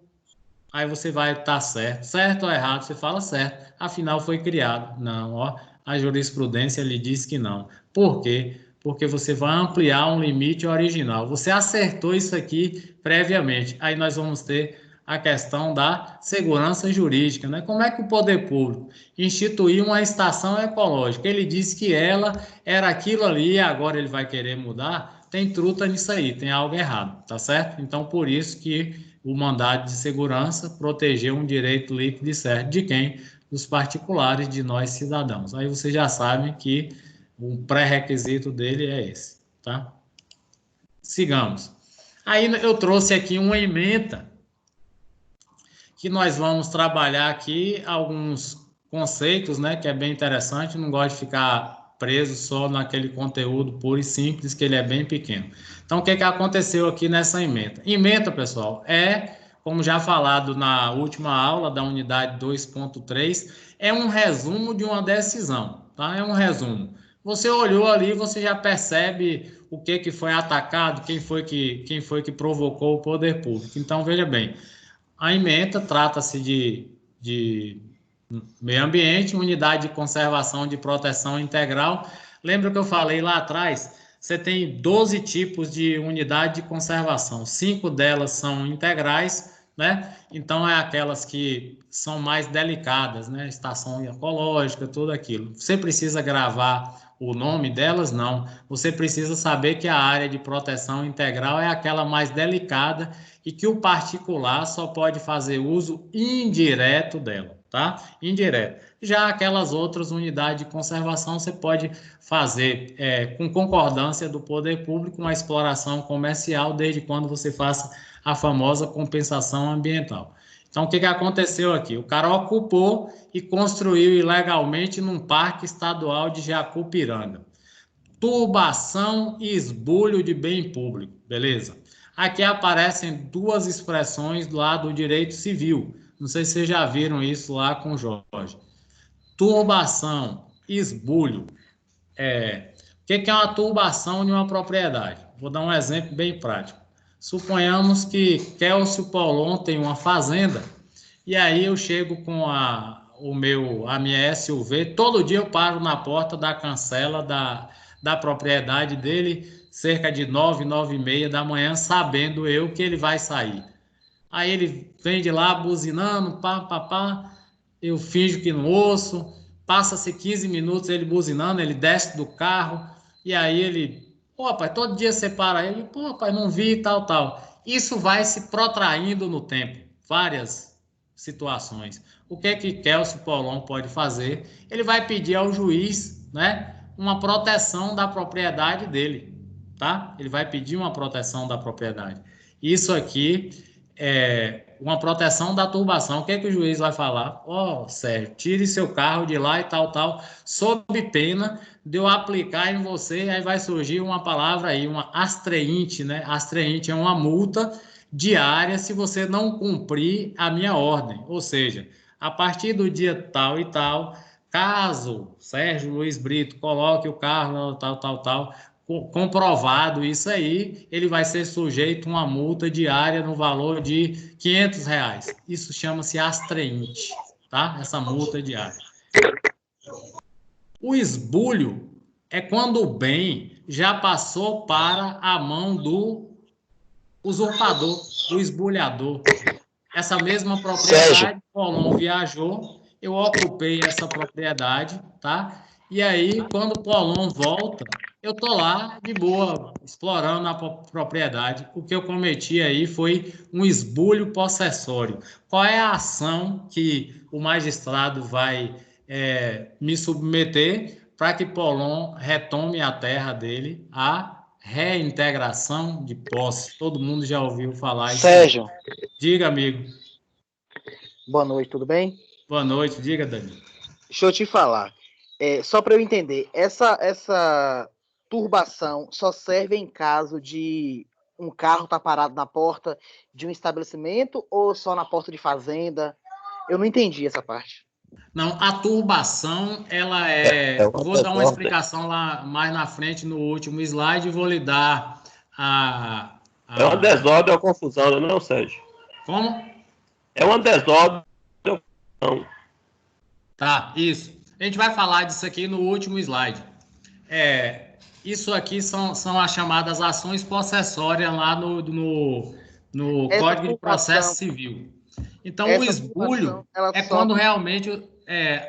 Aí você vai estar certo. Certo ou errado? Você fala certo. Afinal, foi criado. Não, ó, a jurisprudência lhe diz que não. Por quê? Porque você vai ampliar um limite original. Você acertou isso aqui previamente. Aí nós vamos ter a questão da segurança jurídica, né? Como é que o poder público instituiu uma estação ecológica? Ele disse que ela era aquilo ali e agora ele vai querer mudar? Tem truta nisso aí, tem algo errado, tá certo? Então, por isso que o mandado de segurança protegeu um direito líquido e certo de quem? Dos particulares, de nós cidadãos. Aí você já sabe que o pré-requisito dele é esse, tá? Sigamos. Aí eu trouxe aqui uma ementa que nós vamos trabalhar aqui alguns conceitos, né, que é bem interessante, não gosto de ficar preso só naquele conteúdo puro e simples, que ele é bem pequeno. Então, o que aconteceu aqui nessa ementa? Ementa, pessoal, como já falado na última aula da unidade 2.3, é um resumo de uma decisão, tá? É um resumo. Você olhou ali, você já percebe o que foi atacado, quem foi que provocou o poder público. Então, veja bem, a ementa trata-se de meio ambiente, unidade de conservação de proteção integral. Lembra que eu falei lá atrás? Você tem 12 tipos de unidade de conservação. 5 delas são integrais, né? Então, é aquelas que são mais delicadas, né? Estação ecológica, tudo aquilo. Você precisa gravar o nome delas? Não. Você precisa saber que a área de proteção integral é aquela mais delicada e que o particular só pode fazer uso indireto dela, tá? Indireto. Já aquelas outras unidades de conservação você pode fazer com concordância do poder público uma exploração comercial, desde quando você faça a famosa compensação ambiental. Então, o que aconteceu aqui? O cara ocupou e construiu ilegalmente num parque estadual de Jacupiranga. Turbação e esbulho de bem público, beleza? Aqui aparecem duas expressões lá do direito civil. Não sei se vocês já viram isso lá com o Jorge. Turbação, esbulho. O que é uma turbação de uma propriedade? Vou dar um exemplo bem prático. Suponhamos que Kélcio Paulon tem uma fazenda e aí eu chego com a minha SUV, todo dia eu paro na porta da cancela da propriedade dele, cerca de 9, 9h30 da manhã, sabendo eu que ele vai sair. Aí ele vem de lá buzinando, pá, pá, pá, eu finjo que não ouço, passa-se 15 minutos ele buzinando, ele desce do carro, e aí ele, pô, pai, todo dia você para ele, pô, pai, não vi, tal, tal. Isso vai se protraindo no tempo, várias situações. O que é que Kélcio Paulão pode fazer? Ele vai pedir ao juiz, né, uma proteção da propriedade dele, tá? Ele vai pedir uma proteção da propriedade. Isso aqui uma proteção da turbação. O que é que o juiz vai falar? Ó, Sérgio, tire seu carro de lá e tal, tal, sob pena de eu aplicar em você, aí vai surgir uma palavra aí, uma astreinte, né? Astreinte é uma multa diária se você não cumprir a minha ordem. Ou seja, a partir do dia tal e tal, caso Sérgio Luiz Brito coloque o carro tal, tal, tal, comprovado isso aí, ele vai ser sujeito a uma multa diária no valor de R$ 500. Isso chama-se astreinte, tá? Essa multa diária. O esbulho é quando o bem já passou para a mão do usurpador, do esbulhador. Essa mesma propriedade, Paulão viajou, eu ocupei essa propriedade, tá? E aí, quando o Paulão volta, eu tô lá de boa, explorando a propriedade. O que eu cometi aí foi um esbulho possessório. Qual é a ação que o magistrado vai me submeter para que Paulão retome a terra dele, a reintegração de posse? Todo mundo já ouviu falar isso aí. Sérgio, Diga, amigo. boa noite, tudo bem? Boa noite, diga, Dani. Deixa eu te falar. Só para eu entender, essa turbação só serve em caso de um carro estar parado na porta de um estabelecimento ou só na porta de fazenda? Eu não entendi essa parte. Não, a turbação, ela vou dar uma explicação lá mais na frente no último slide e vou lhe dar É uma desordem ou confusão, não, Sérgio? Como? É uma desordem ou confusão. Tá, isso. A gente vai falar disso aqui no último slide. Isso aqui são as chamadas ações possessórias lá no Código de Processo Civil. Então, o esbulho é quando realmente,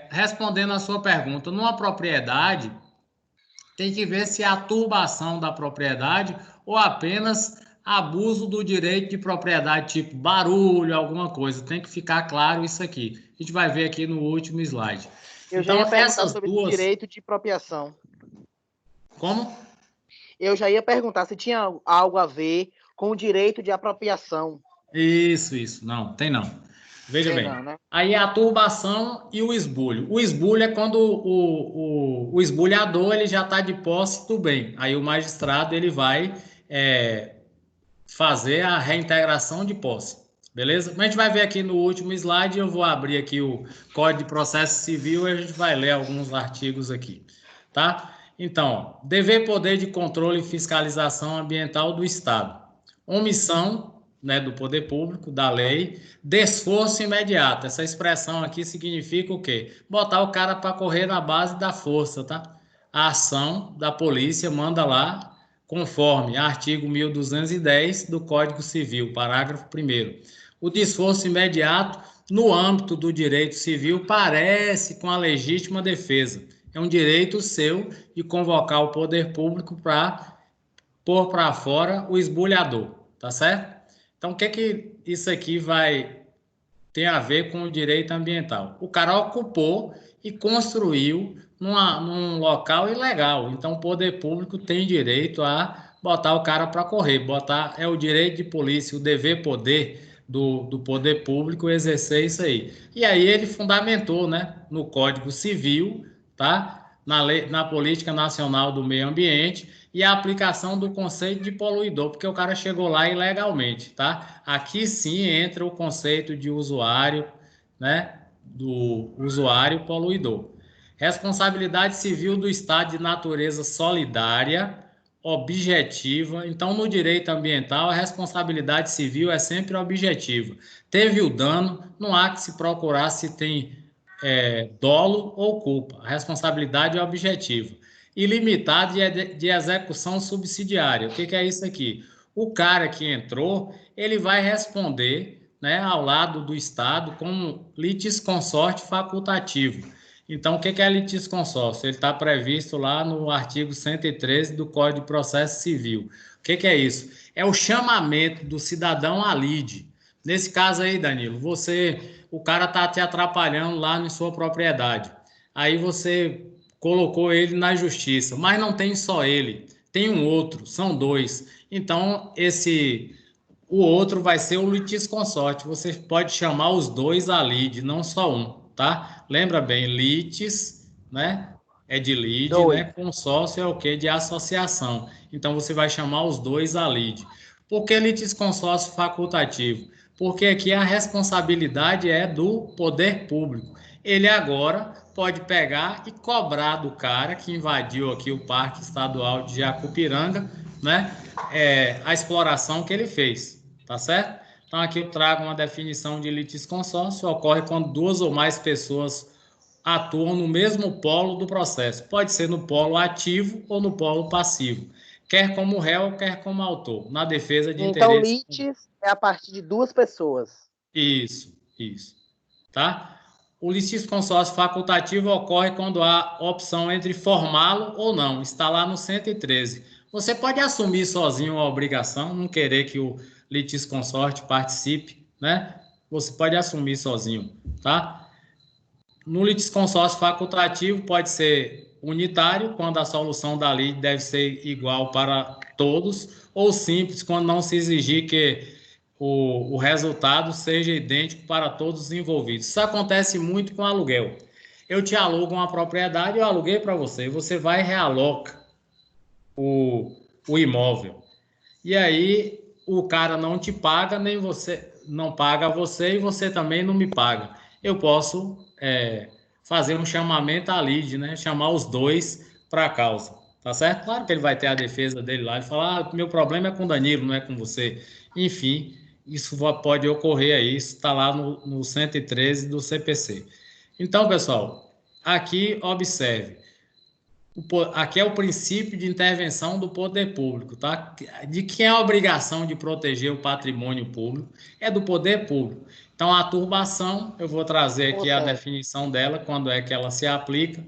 respondendo a sua pergunta, numa propriedade, tem que ver se é a turbação da propriedade ou apenas abuso do direito de propriedade, tipo barulho, alguma coisa. Tem que ficar claro isso aqui. A gente vai ver aqui no último slide. Eu já ia perguntar sobre o direito de apropriação. Como? Eu já ia perguntar se tinha algo a ver com o direito de apropriação. Isso. Não, tem não. Veja bem. Não, né? Aí a turbação e o esbulho. O esbulho é quando o esbulhador ele já está de posse do bem. Aí o magistrado ele vai fazer a reintegração de posse. Beleza? Mas a gente vai ver aqui no último slide. Eu vou abrir aqui o Código de Processo Civil e a gente vai ler alguns artigos aqui. Tá? Então, dever poder de controle e fiscalização ambiental do Estado. Omissão, né, do poder público, da lei, desforço imediato. Essa expressão aqui significa o quê? Botar o cara para correr na base da força, tá? A ação da polícia manda lá, conforme artigo 1210 do Código Civil, parágrafo 1º. O desforço imediato, no âmbito do direito civil, parece com a legítima defesa. É um direito seu de convocar o poder público para pôr para fora o esbulhador, tá certo? Então, o que isso aqui tem a ver com o direito ambiental? O cara ocupou e construiu num local ilegal. Então, o poder público tem direito a botar o cara para correr. É o direito de polícia, o dever poder do poder público exercer isso aí. E aí ele fundamentou, né, no Código Civil, tá? Na Política Nacional do Meio Ambiente e a aplicação do conceito de poluidor, porque o cara chegou lá ilegalmente, tá? Aqui sim entra o conceito de usuário, né? Do usuário poluidor. Responsabilidade civil do Estado de natureza solidária, objetiva. Então, no direito ambiental, a responsabilidade civil é sempre objetiva. Teve o dano, não há que se procurar se tem dolo ou culpa. A responsabilidade é objetiva. ilimitado de execução subsidiária. O que é isso aqui? O cara que entrou, ele vai responder, né, ao lado do Estado como litisconsorte facultativo. Então, o que é litisconsórcio? Ele está previsto lá no artigo 113 do Código de Processo Civil. O que é isso? É o chamamento do cidadão à lide. Nesse caso aí, Danilo, o cara está te atrapalhando lá na sua propriedade. Aí você colocou ele na justiça, mas não tem só ele, tem um outro, são dois. Então, o outro vai ser o litisconsorte. Você pode chamar os dois à lide, não só um, tá? Lembra bem, litis, né? É de lide, né? Consórcio é o quê? De associação. Então, você vai chamar os dois à lide. Por que litisconsórcio facultativo? Porque aqui a responsabilidade é do poder público. Ele agora pode pegar e cobrar do cara que invadiu aqui o Parque Estadual de Jacupiranga, né? A exploração que ele fez, tá certo? Então, aqui eu trago uma definição de litisconsórcio. Ocorre quando duas ou mais pessoas atuam no mesmo polo do processo. Pode ser no polo ativo ou no polo passivo. Quer como réu, quer como autor, na defesa de então, interesses. Então, litis é a partir de duas pessoas. Isso. Tá? O litisconsórcio facultativo ocorre quando há opção entre formá-lo ou não. Está lá no 113. Você pode assumir sozinho a obrigação, não querer que o litisconsorte participe, né? Você pode assumir sozinho, tá? No litisconsórcio facultativo pode ser unitário, quando a solução da lei deve ser igual para todos, ou simples, quando não se exigir que o resultado seja idêntico para todos os envolvidos. Isso acontece muito com aluguel. Eu te alugo uma propriedade, eu aluguei para você, você vai e realoca o imóvel. E aí o cara não te paga, nem você não paga você e você também não me paga. Eu posso fazer um chamamento à lide, né? Chamar os dois para a causa, tá certo? Claro que ele vai ter a defesa dele lá e falar: meu problema é com o Danilo, não é com você. Enfim, isso pode ocorrer aí, isso está lá no 113 do CPC. Então, pessoal, aqui observe. Aqui é o princípio de intervenção do poder público, tá? De quem é a obrigação de proteger o patrimônio público é do poder público. Então, a turbação, eu vou trazer aqui a definição dela, quando é que ela se aplica,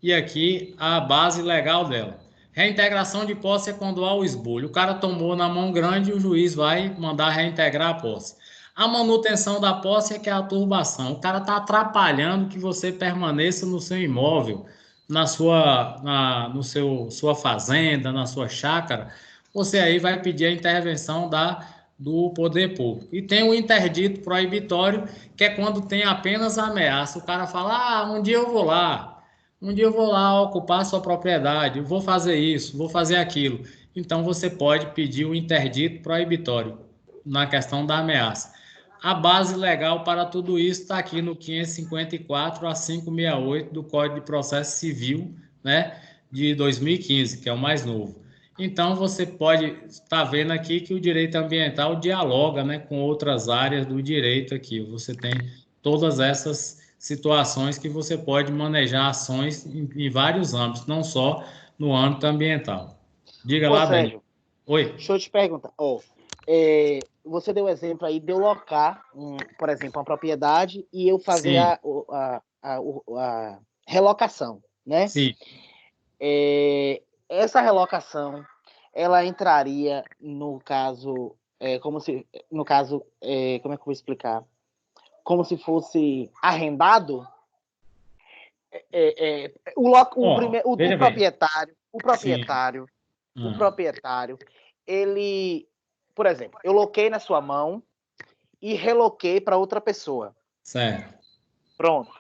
e aqui a base legal dela. Reintegração de posse é quando há o esbulho. O cara tomou na mão grande e o juiz vai mandar reintegrar a posse. A manutenção da posse é que é a turbação. O cara está atrapalhando que você permaneça no seu imóvel, sua fazenda, na sua chácara. Você aí vai pedir a intervenção do poder público. E tem o interdito proibitório, que é quando tem apenas ameaça. O cara fala: um dia eu vou lá ocupar a sua propriedade, vou fazer isso, vou fazer aquilo. Então, você pode pedir o interdito proibitório na questão da ameaça. A base legal para tudo isso está aqui no 554 a 568 do Código de Processo Civil, né, de 2015, que é o mais novo. Então, você pode estar vendo aqui que o direito ambiental dialoga, né, com outras áreas do direito aqui. Você tem todas essas situações que você pode manejar ações em vários âmbitos, não só no âmbito ambiental. Diga lá, Sérgio. Oi. Deixa eu te perguntar. Você deu o exemplo aí de eu locar, por exemplo, uma propriedade e eu fazer a relocação, né? Sim. Essa relocação, ela entraria no caso, como é que eu vou explicar? Como se fosse arrendado? O proprietário, ele, por exemplo, eu loquei na sua mão e reloquei para outra pessoa. Certo. Pronto.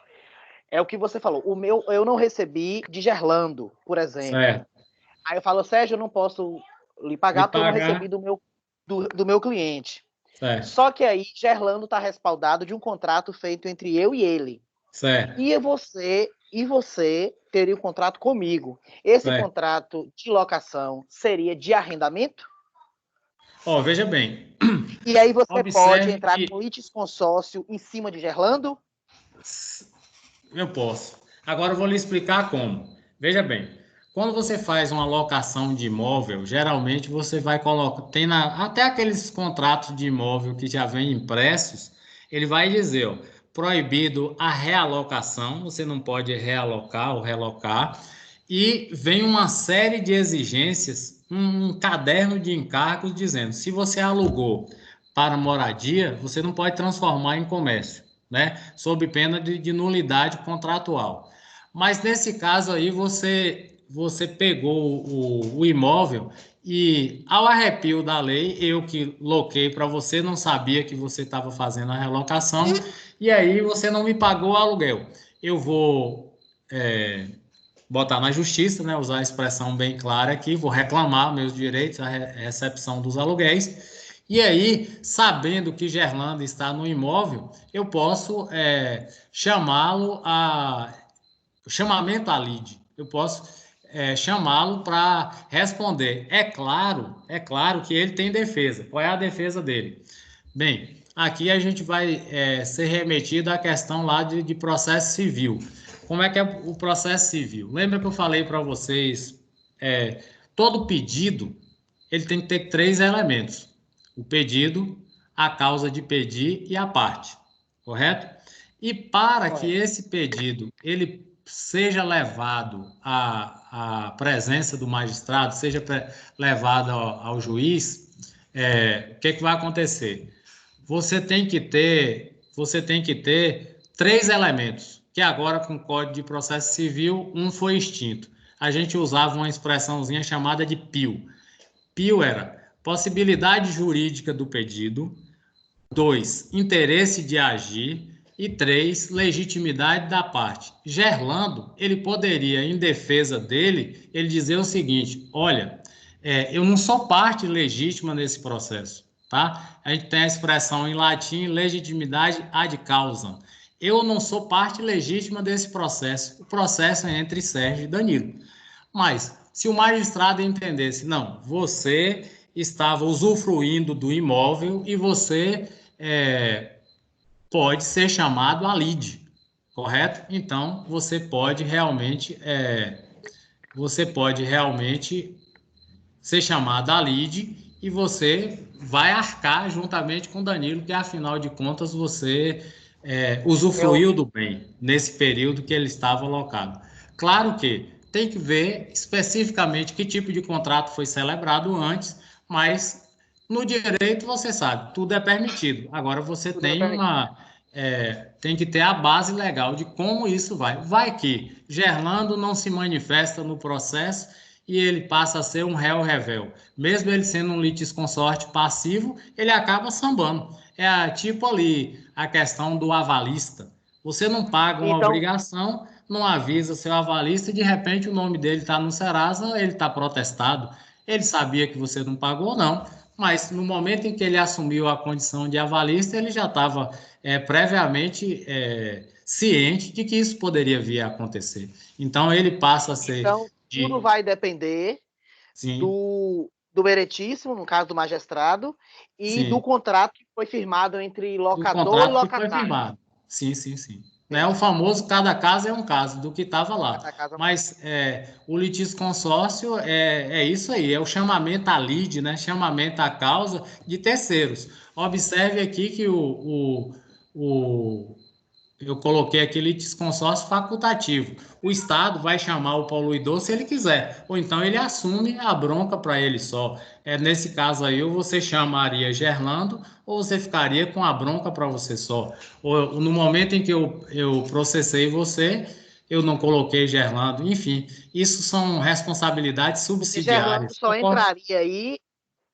É o que você falou. O meu, eu não recebi de Gerlando, por exemplo. Certo. Aí eu falo: Sérgio, eu não posso lhe pagar porque eu não recebi do meu cliente. Certo. Só que aí Gerlando está respaldado de um contrato feito entre eu e ele. Certo. E você teria um contrato comigo. Esse contrato de locação seria de arrendamento? Veja bem. E aí você pode entrar com litisconsórcio em cima de Gerlando? Eu posso. Agora eu vou lhe explicar como. Veja bem. quando você faz uma locação de imóvel, geralmente você vai colocar, até aqueles contratos de imóvel que já vêm impressos, ele vai dizer, ó, proibido a realocação, você não pode realocar ou relocar, e vem uma série de exigências, um caderno de encargos dizendo, se você alugou para moradia, você não pode transformar em comércio, né? Sob pena de nulidade contratual. Mas nesse caso aí, você pegou o imóvel e, ao arrepio da lei, eu que loquei para você, não sabia que você estava fazendo a relocação, e aí você não me pagou o aluguel. Eu vou botar na justiça, né, usar a expressão bem clara aqui, vou reclamar meus direitos à recepção dos aluguéis, e aí, sabendo que Gerlando está no imóvel, eu posso chamá-lo a chamamento à lide. Eu posso chamá-lo para responder. É claro que ele tem defesa. Qual é a defesa dele? Bem, aqui a gente vai ser remetido à questão lá de processo civil. Como é que é o processo civil? Lembra que eu falei para vocês, todo pedido, ele tem que ter 3 elementos. O pedido, a causa de pedir e a parte, correto? E para que esse pedido ele seja levado à presença do magistrado, seja levado ao juiz, o que vai acontecer? Você tem que ter 3 elementos, que agora com o Código de Processo Civil, um foi extinto. A gente usava uma expressãozinha chamada de PIO. PIO era possibilidade jurídica do pedido, 2, interesse de agir, e 3, legitimidade da parte. Gerlando, ele poderia, em defesa dele, ele dizer o seguinte, olha, eu não sou parte legítima nesse processo, tá? A gente tem a expressão em latim, legitimidade ad causam. Eu não sou parte legítima desse processo. O processo é entre Sérgio e Danilo. Mas, se o magistrado entendesse, não, você estava usufruindo do imóvel e você pode ser chamado a lide, correto? Então, você pode realmente ser chamado a lide e você vai arcar juntamente com Danilo, que afinal de contas você usufruiu do bem nesse período que ele estava alocado. Claro que tem que ver especificamente que tipo de contrato foi celebrado antes, mas no direito você sabe, tudo é permitido. Agora você tem que ter a base legal de como isso vai. Vai que Gerlando não se manifesta no processo e ele passa a ser um réu revel. Mesmo ele sendo um litisconsorte passivo, ele acaba sambando. Tipo ali a questão do avalista. Você não paga uma obrigação, não avisa seu avalista e de repente o nome dele está no Serasa, ele está protestado. Ele sabia que você não pagou, não. Mas no momento em que ele assumiu a condição de avalista, ele já estava previamente ciente de que isso poderia vir a acontecer. Então, ele passa a ser... Então, tudo vai depender do meritíssimo, no caso do magistrado, e do contrato que foi firmado entre locador e locatário. Sim. Né? O famoso cada caso é um caso, do que estava lá. Mas o litisconsórcio é isso aí, é o chamamento à lide, né? Chamamento à causa de terceiros. Observe aqui que eu coloquei aqui litisconsórcio facultativo. O Estado vai chamar o poluidor se ele quiser, ou então ele assume a bronca para ele só. Nesse caso aí, ou você chamaria Gerlando, ou você ficaria com a bronca para você só. Ou no momento em que eu processei você, eu não coloquei Gerlando. Enfim, isso são responsabilidades subsidiárias. Gerlando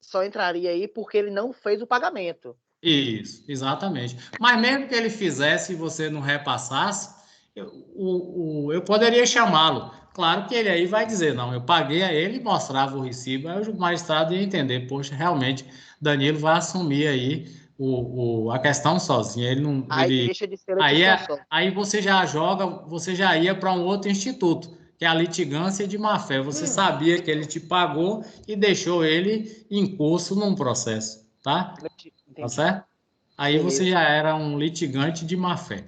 só entraria aí porque ele não fez o pagamento. Isso, exatamente. Mas mesmo que ele fizesse e você não repassasse, eu poderia chamá-lo. Claro que ele aí vai dizer, não, eu paguei a ele, mostrava o recibo, aí o magistrado ia entender, poxa, realmente, Danilo vai assumir aí a questão sozinho. Ele não, deixa de ser aí você já ia para um outro instituto, que é a litigância de má-fé. Você sabia que ele te pagou e deixou ele em curso num processo, tá? Tá certo? Aí você já era um litigante de má-fé.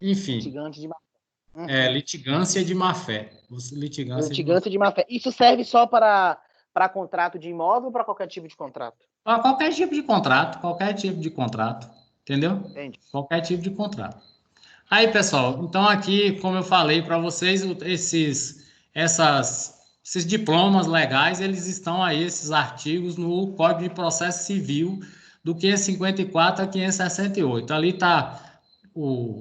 Enfim. Litigante de má-fé. Litigância de má-fé. Litigância de má-fé. Isso serve só para contrato de imóvel ou para qualquer tipo de contrato? Para qualquer tipo de contrato, entendeu? Entendi. Qualquer tipo de contrato. Aí, pessoal, então aqui, como eu falei para vocês, esses diplomas legais, eles estão aí, esses artigos, no Código de Processo Civil, do 554 a 568. Ali está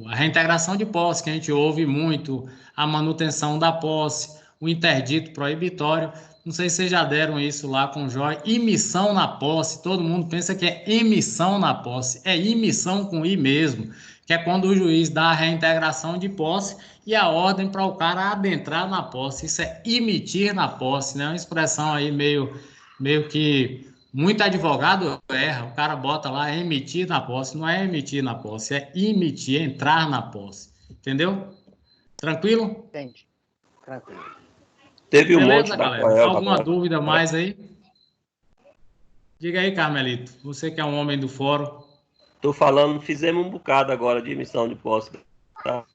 a reintegração de posse, que a gente ouve muito, a manutenção da posse, o interdito proibitório. Não sei se vocês já deram isso lá com o Joy. Emissão na posse. Todo mundo pensa que é emissão na posse. É emissão com I mesmo, que é quando o juiz dá a reintegração de posse e a ordem para o cara adentrar na posse. Isso é emitir na posse, né? Uma expressão aí meio que muito advogado erra. O cara bota lá emitir na posse. Não é emitir na posse, é emitir, entrar na posse. Entendeu? Tranquilo? Entendi. Tranquilo. Teve um Beleza, monte galera? Alguma dúvida mais aí? Diga aí, Carmelito. Você que é um homem do fórum. Tô falando, fizemos um bocado agora de emissão de posse para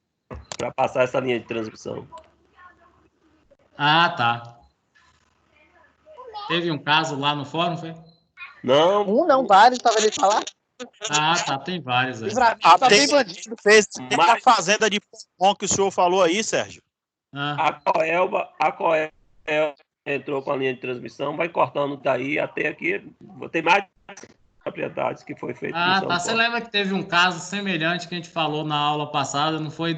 passar essa linha de transmissão. Ah, tá. Teve um caso lá no fórum, foi? Não, vários, tava ele falar. Ah, tá, tem vários aí. Tem bandido fez a fazenda de Pompom que o senhor falou aí, Sérgio. A Coelba entrou com a linha de transmissão, vai cortando daí até aqui. Tem mais propriedades que foi feito. Ah, tá. Você lembra que teve um caso semelhante que a gente falou na aula passada, não foi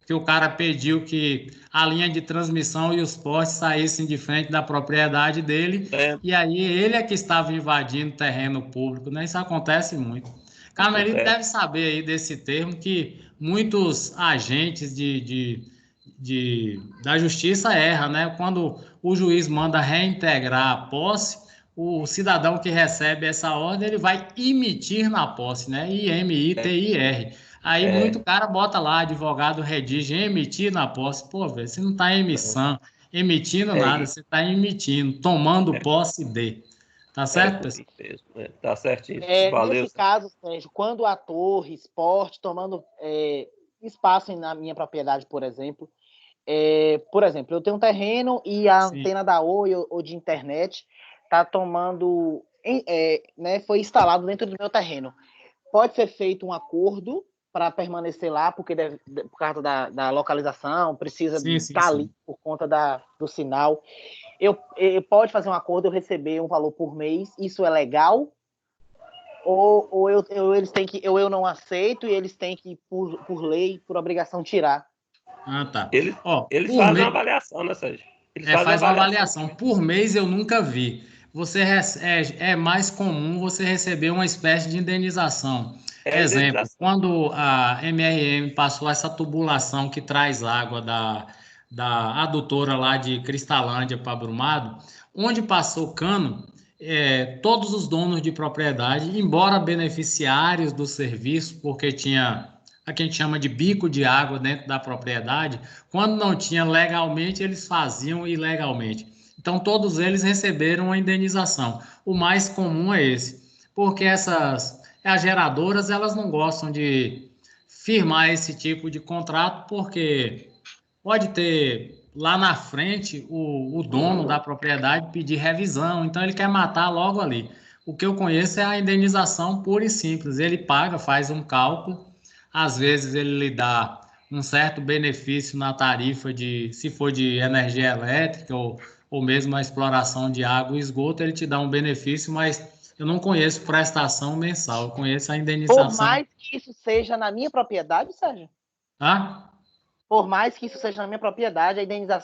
que o cara pediu que a linha de transmissão e os postes saíssem de frente da propriedade dele, e aí ele é que estava invadindo terreno público, né? Isso acontece muito. Carmelito deve saber aí desse termo que muitos agentes da justiça erram, né? Quando o juiz manda reintegrar a posse, o cidadão que recebe essa ordem, ele vai emitir na posse, né? IMITIR. Aí muito cara bota lá, advogado redige, emitir na posse. Pô, velho, você não está emitindo nada, você está emitindo, tomando posse de. Tá certo, pessoal? Tá certinho. Valeu. Nesse caso, Sérgio, quando a torre, esporte, tomando espaço na minha propriedade, por exemplo, eu tenho um terreno e a antena da Oi ou de internet está tomando, foi instalado dentro do meu terreno. Pode ser feito um acordo para permanecer lá, porque por causa da localização, precisa estar ali por conta do sinal. Eu pode fazer um acordo, eu receber um valor por mês, isso é legal? Ou eles têm que, eu não aceito e eles têm que, por lei, por obrigação, tirar? Ah, tá. Eles fazem uma avaliação, né, Sérgio? Faz uma avaliação. Por mês eu nunca vi. É mais comum você receber uma espécie de indenização. Exemplo, quando a MRM passou essa tubulação que traz água da adutora lá de Cristalândia para Brumado, onde passou cano, todos os donos de propriedade, embora beneficiários do serviço, porque tinha a que a gente chama de bico de água dentro da propriedade, quando não tinha legalmente, eles faziam ilegalmente. Então, todos eles receberam uma indenização. O mais comum é esse, porque as geradoras, elas não gostam de firmar esse tipo de contrato, porque pode ter lá na frente o dono da propriedade pedir revisão, então ele quer matar logo ali. O que eu conheço é a indenização pura e simples. Ele paga, faz um cálculo, às vezes ele lhe dá um certo benefício na tarifa se for de energia elétrica ou mesmo a exploração de água e esgoto, ele te dá um benefício, mas eu não conheço prestação mensal, eu conheço a indenização. Por mais que isso seja na minha propriedade, Sérgio? Por mais que isso seja na minha propriedade,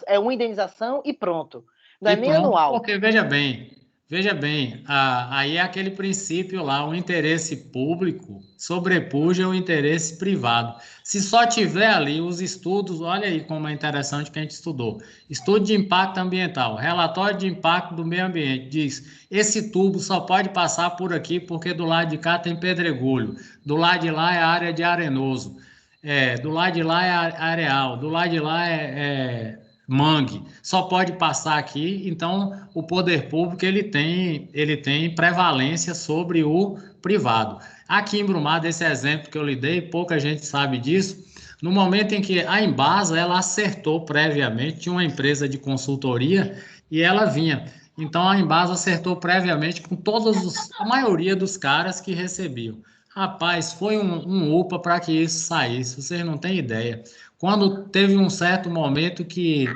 é uma indenização e pronto. Não é nem anual. Porque, veja bem, aí é aquele princípio lá, o interesse público sobrepuja o interesse privado. Se só tiver ali os estudos, olha aí como é interessante que a gente estudou. Estudo de impacto ambiental, relatório de impacto do meio ambiente, diz, esse tubo só pode passar por aqui porque do lado de cá tem pedregulho, do lado de lá é área de arenoso, do lado de lá é areal, do lado de lá é mangue, só pode passar aqui. Então o poder público ele tem prevalência sobre o privado. Aqui em Brumado, esse exemplo que eu lhe dei, pouca gente sabe disso, no momento em que a Embasa, ela acertou previamente, tinha uma empresa de consultoria e ela vinha. Então, a Embasa acertou previamente com a maioria dos caras que recebiam. Rapaz, foi um UPA para que isso saísse, vocês não têm ideia. Quando teve um certo momento que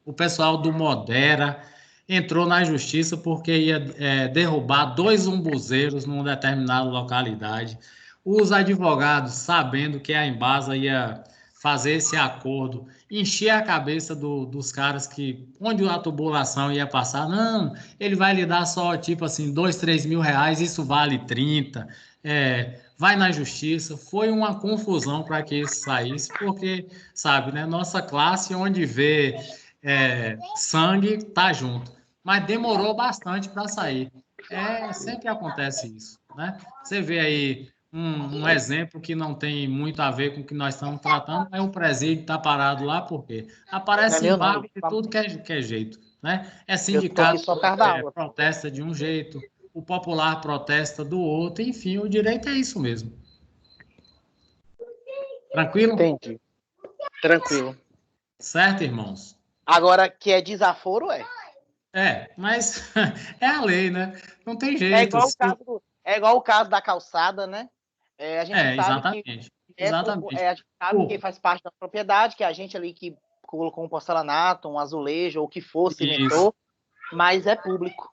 o pessoal do Modera entrou na justiça porque ia derrubar 2 umbuzeiros numa determinada localidade. Os advogados, sabendo que a Embasa ia fazer esse acordo, encher a cabeça dos caras que onde a tubulação ia passar, não, ele vai lhe dar só tipo assim 2, 3 mil reais, isso vale 30, vai na justiça. Foi uma confusão para que isso saísse, porque sabe, né? Nossa classe onde vê sangue tá junto, mas demorou bastante para sair. Sempre acontece isso, né? Você vê aí um exemplo que não tem muito a ver com o que nós estamos tratando, mas o presídio está parado lá porque Não é aparece meu não, embargo Luiz. de tudo que é jeito, né? Eu tô aqui Sindicato só por causa da aula. protesta de um jeito, o popular protesta do outro, enfim, o direito é isso mesmo. Tranquilo? Entendi. Tranquilo. Certo, irmãos? Agora, que é desaforo, Mas é a lei, né? Não tem É jeito. igual o caso da calçada, né? A gente sabe que Exatamente. Exatamente. a gente sabe que faz parte da propriedade, que é a gente ali que colocou um porcelanato, um azulejo, ou o que for, cimentou, mas é público.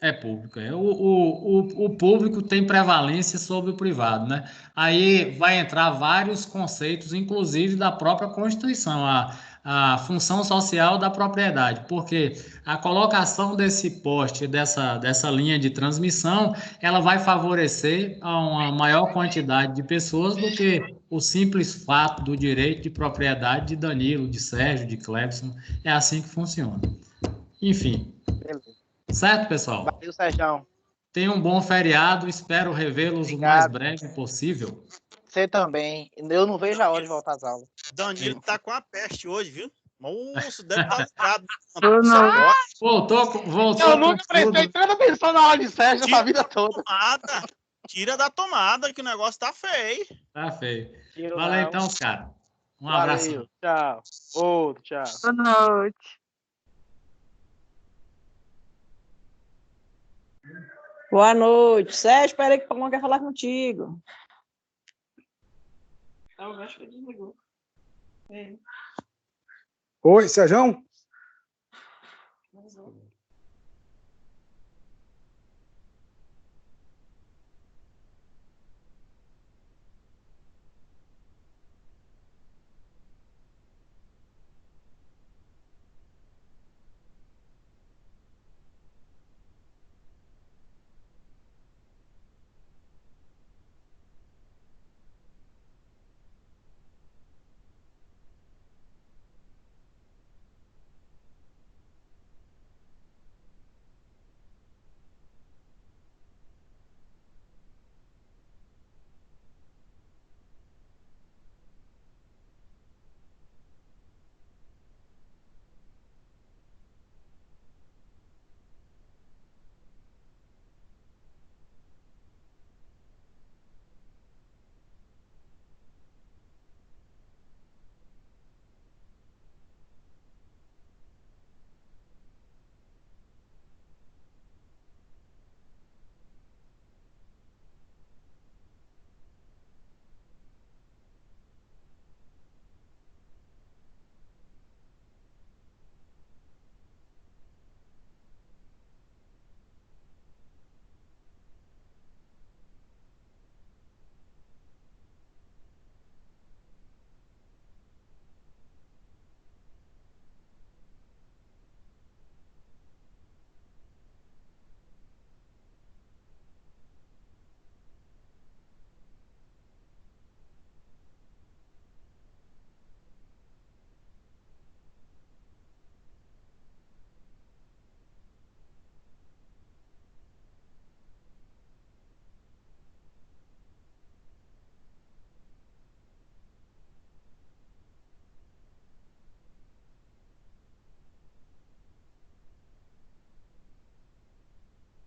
É público. O público tem prevalência sobre o privado, né? Aí vai entrar vários conceitos, inclusive da própria Constituição, a função social da propriedade, porque a colocação desse poste, dessa linha de transmissão, ela vai favorecer a uma maior quantidade de pessoas do que o simples fato do direito de propriedade de Danilo, de Sérgio, de Clebson. É assim que funciona. Enfim. Beleza. Certo, pessoal? Valeu, Sérgio. Tenha um bom feriado, espero revê-los o mais breve possível. Você também. Eu não vejo a hora de voltar às aulas. Danilo tá com a peste hoje, viu? Moço, deve estar ligado. Voltou. Eu nunca prestei tanta atenção na aula de Sérgio essa vida toda. Tira da tomada, que o negócio tá feio. Tá feio. Valeu então, cara. Um abraço. Tchau. Outro, tchau. Boa noite. Boa noite. Sérgio, espera aí que o Paloma quer falar contigo. Eu acho que ele desligou. Oi, Sérgio?